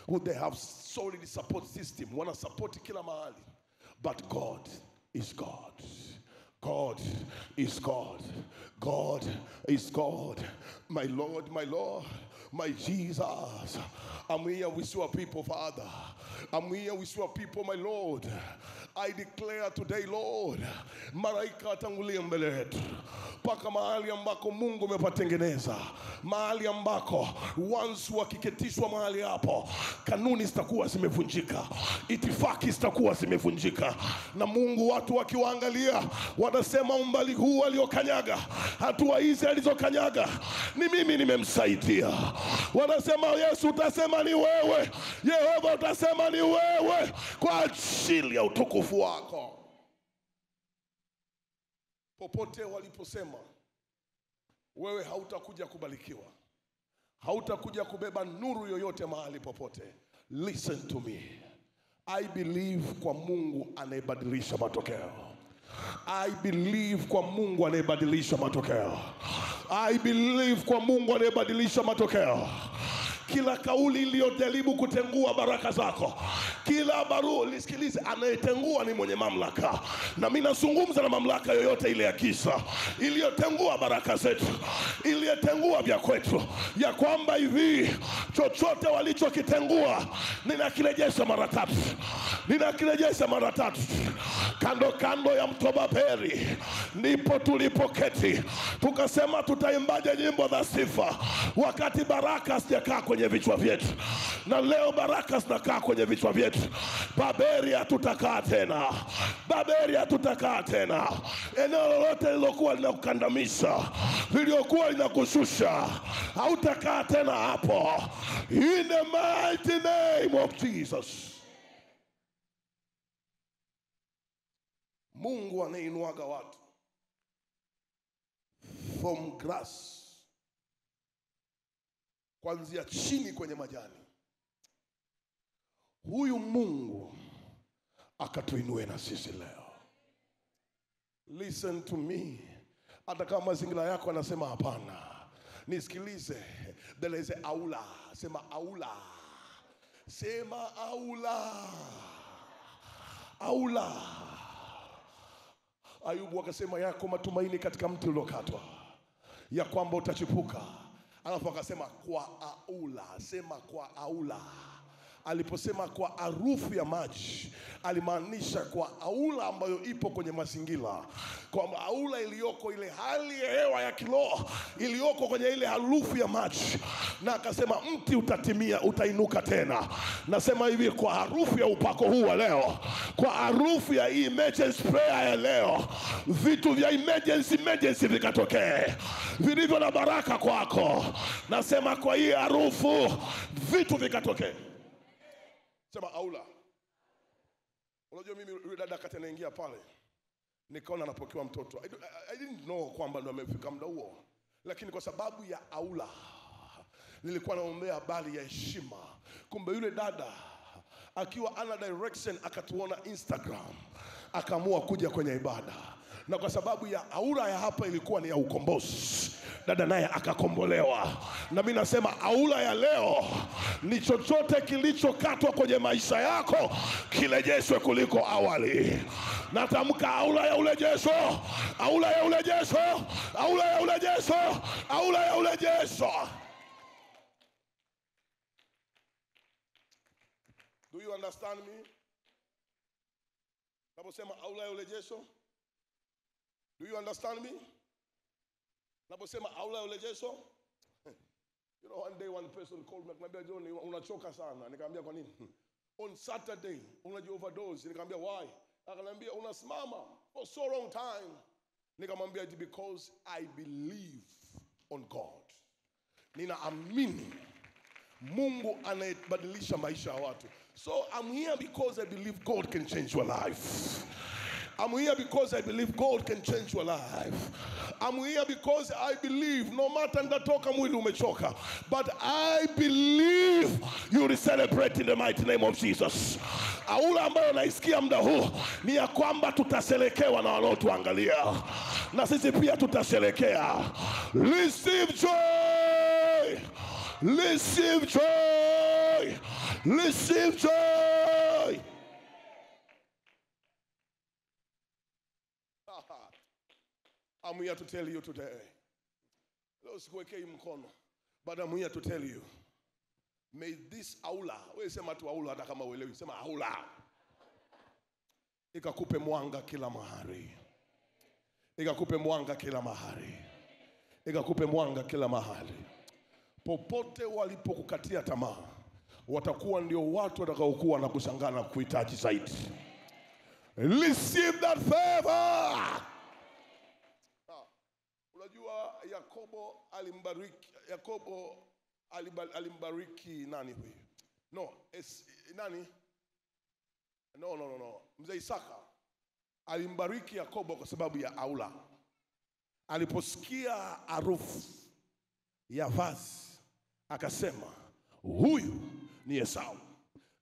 who they have solid support system, wana support kila mahali. But God is God. God is God. God is God. My Lord, my Jesus. I'm here with your people, Father. I'm here with your people, my Lord. I declare today, Lord, malaika atangulie mbele yetu. mpaka mahali ambako Mungu amepatengeneza, mahali ambako once wakiketishwa mahali hapo, kanuni zitakuwa zimevunjika, itifaki zitakuwa zimevunjika, na Mungu watu wakiwaangalia wanasema umbali huu aliokanyaga, hatua hizi alizokanyaga, ni mimi nimemsaidia. Wanasema Yesu utasema ni wewe, Yehova utasema ni wewe, kwa ajili ya utukufu wako. Popote waliposema wewe hautakuja kubarikiwa, hautakuja kubeba nuru yoyote mahali popote, listen to me. I believe kwa Mungu anayebadilisha matokeo. I believe kwa Mungu anayebadilisha matokeo. I believe kwa Mungu anayebadilisha matokeo. Kila kauli iliyojaribu kutengua baraka zako, kila barua, lisikilize, anayetengua ni mwenye mamlaka. Na mimi nazungumza na mamlaka yoyote ile ya kisa iliyotengua baraka zetu, iliyotengua vya kwetu, ya kwamba hivi chochote walichokitengua ninakirejesha mara tatu, ninakirejesha mara tatu. Kando kando ya mto Babeli ndipo tulipoketi tukasema tutaimbaje nyimbo za sifa, wakati baraka hazijakaa kwenye vichwa vyetu. Na leo baraka zinakaa kwenye vichwa vyetu. Babeli hatutakaa tena, Babeli hatutakaa tena. Eneo lolote lilokuwa linakukandamisha, liliokuwa linakushusha, hautakaa tena hapo, in the mighty name of Jesus. Mungu anainuaga watu from grass, kuanzia chini kwenye majani. Huyu Mungu akatuinue na sisi leo. Listen to me. Hata kama mazingira yako anasema hapana, nisikilize. There is aula. Sema aula. Sema aula. Aula. Ayubu akasema yako matumaini katika mti uliokatwa, ya kwamba utachipuka. Alafu akasema kwa aula. Sema kwa aula. Aliposema kwa harufu ya maji, alimaanisha kwa aula ambayo ipo kwenye mazingira, kwa aula iliyoko ile hali ya hewa ya kiroho iliyoko kwenye ile harufu ya maji. Na akasema mti utatimia, utainuka tena. Nasema hivi, kwa harufu ya upako huu wa leo, kwa harufu ya emergency prayer ya leo, vitu vya emergency vikatokee vilivyo na baraka kwako. Nasema kwa hii harufu vitu vikatokee. Sema aula. Unajua mimi yule dada kati anaingia pale, nikaona anapokewa mtoto. I didn't know kwamba ndo amefika muda huo, lakini kwa sababu ya aula nilikuwa naombea habari ya heshima. Kumbe yule dada akiwa ana direction akatuona Instagram, akaamua kuja kwenye ibada. Na kwa sababu ya aura ya hapa ilikuwa ni ya ukombozi, dada naye akakombolewa. Na mimi nasema aura ya leo ni chochote kilichokatwa kwenye maisha yako kirejeshwe kuliko awali. Natamka aura ya urejesho, aura ya urejesho, aura ya urejesho, aura ya urejesho. Do you understand me? Naposema aula ya urejesho, do you understand me? Naposema aula ya urejesho, you know, one day one person called me, akaniambia John, unachoka sana. Nikamwambia kwa nini? On Saturday unaji overdose. Nikamwambia why? Akaniambia unasimama for so long time. Nikamwambia it's because I believe on God. Ninaamini Mungu anayebadilisha maisha ya watu. So I'm here because I believe God can change your life. I'm here because I believe God can change your life. I'm here because I believe no matter ndatoka mwili umechoka, but I believe you will celebrate in the mighty name of Jesus. Aula ambayo naisikia muda huu ni ya kwamba tutaselekewa na wanaotuangalia, na sisi pia tutasherekea. Receive joy, receive joy, receive joy. I'm here to tell you today. Let's go mkono. But I'm here to tell you, may this aula, wewe sema tu aula hata kama uelewi, sema aula, ikakupe mwanga kila mahali, ikakupe mwanga kila mahali, ikakupe mwanga kila mahali. Popote walipokukatia tamaa, watakuwa ndio watu watakaokuwa na kushangaa na kuhitaji zaidi. Receive that favor. Unajua Yakobo alimbariki nani huyu? Nani? No. Mzee Isaka alimbariki Yakobo kwa sababu ya aula. Aliposikia harufu ya vazi akasema huyu ni Esau.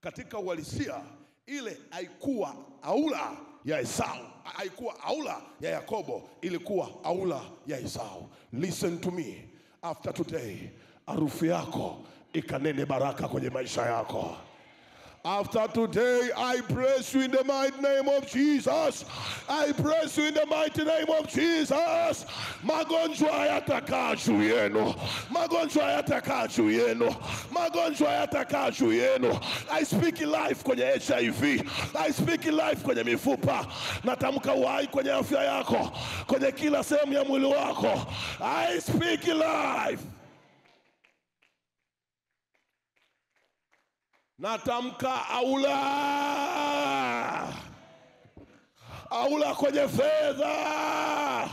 Katika uhalisia ile haikuwa aula ya Esau, haikuwa aula ya Yakobo, ilikuwa aula ya Esau. Listen to me, after today harufu yako ikanene baraka kwenye maisha yako. After today, I bless you in the mighty name of Jesus. I bless you in the mighty name of Jesus. Magonjwa yatakaa juu yenu. Magonjwa yatakaa juu yenu. Magonjwa yatakaa juu yenu. I speak life kwenye HIV. I speak life kwenye mifupa. Natamka uhai kwenye afya yako, kwenye kila sehemu ya mwili wako. I speak life. Natamka aula kwenye fedha.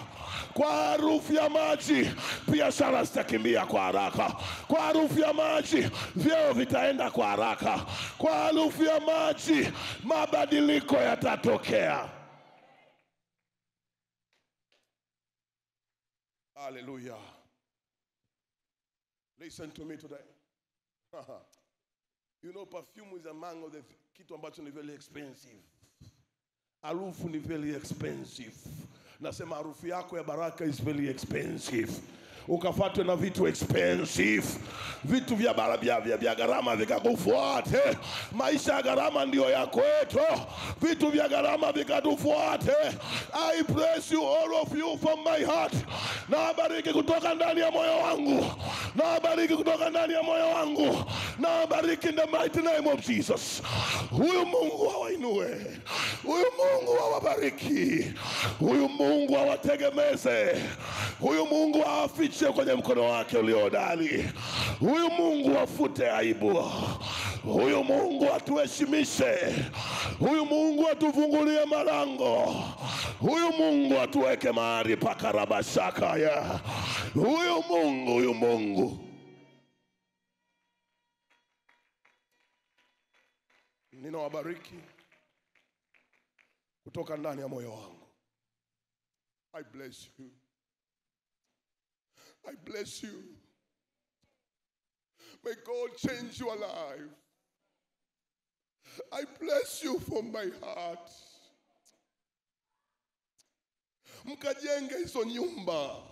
Kwa harufu ya maji biashara zitakimbia kwa haraka. Kwa harufu ya maji vyeo vitaenda kwa haraka. Kwa harufu ya maji mabadiliko yatatokea. Hallelujah. Listen to me today. You know, perfume is among of the kitu ambacho ni very expensive. Harufu ni very expensive. Nasema harufu yako ya baraka is very expensive. Ukafuatwe na vitu expensive, vitu vya gharama vikakufuate. Maisha ya gharama ndio yako yetu, vitu vya gharama vikatufuate. I bless you, all of you, from my heart. Nabariki kutoka ndani ya moyo wangu. Nabariki kutoka ndani ya moyo wangu. Nabariki in the mighty name of Jesus. Huyu Mungu awainue. Huyu Mungu awabariki. Huyu Mungu awategemeze. Huyu Mungu awafiche kwenye mkono wake uliodali. Huyu Mungu afute aibu. Huyu Mungu atuheshimishe. Huyu Mungu atufungulie malango. Huyu Mungu atuweke mahali pa karabashaka ya. Huyu Mungu. Ninawabariki kutoka ndani ya moyo wangu. I bless you. I bless you. May God change your life. I bless you from my heart. Mkajenge hizo nyumba.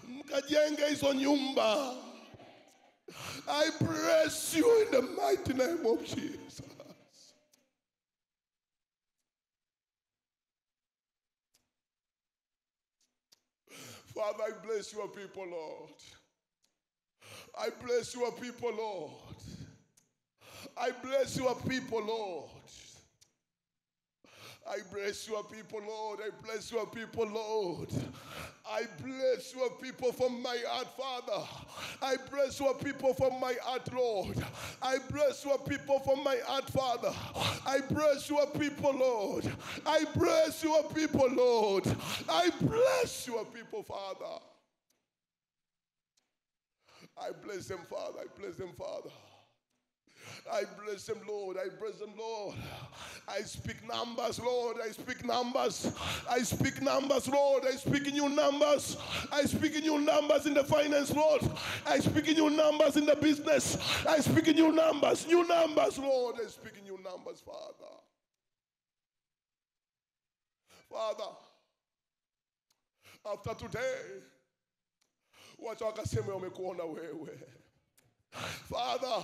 Mkajenge hizo nyumba. I bless you in the mighty name of Jesus. Father, I bless your people, Lord. I bless your people, Lord. I bless your people, Lord. I bless your people, Lord. I bless your people, Lord. I bless your people from my heart, Father. I bless your people from my heart, Lord. I bless your people from my heart, Father. I bless your people, Lord. I bless your people, Lord. I bless your people, Father. I bless them, Father. I bless them, Father. I bless them, Lord. I bless them, Lord. I speak numbers, Lord. I speak numbers. I speak numbers, Lord. I speak new numbers. I speak new numbers in the finance, Lord. I speak new numbers in the business. I speak new numbers, Lord. I speak new numbers, Father. Father, after today, wacha wakaseme wamekuona wewe. Father,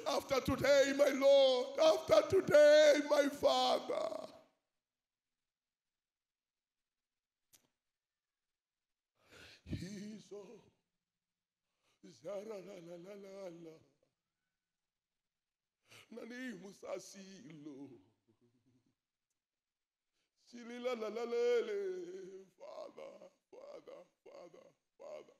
after today, my Lord, after today, my Father, Hizo zara la la la la la nani musasilo Father.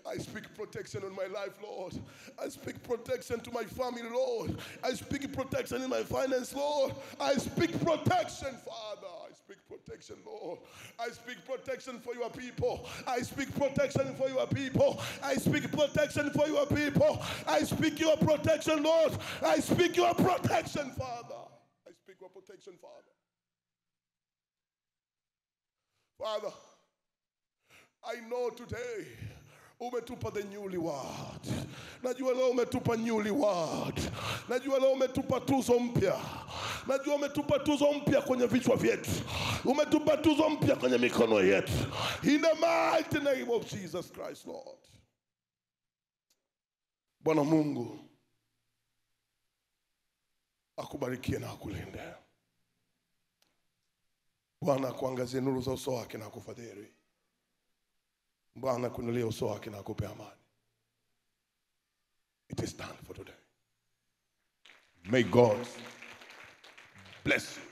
I speak protection on my life, Lord. I speak protection to my family, Lord. I speak protection in my finance, Lord. I speak protection, Father. I speak protection, Lord. I speak protection for your people. I speak protection for your people. I speak protection for your people. I speak your protection, Lord. I speak your protection, Father. I speak your protection, Father. Father, I know today umetupa the newlywed. Najua leo umetupa newlywed. Najua leo umetupa tuzo mpya. Najua umetupa tuzo mpya kwenye vichwa vyetu. Umetupa tuzo mpya kwenye mikono yetu. In the mighty name of Jesus Christ, Lord. Bwana Mungu akubarikie na akulinde. Bwana kuangazie nuru za uso wake na akufadhili. Bwana kuinulie uso wake na akupe amani. It is done for today. May God bless you.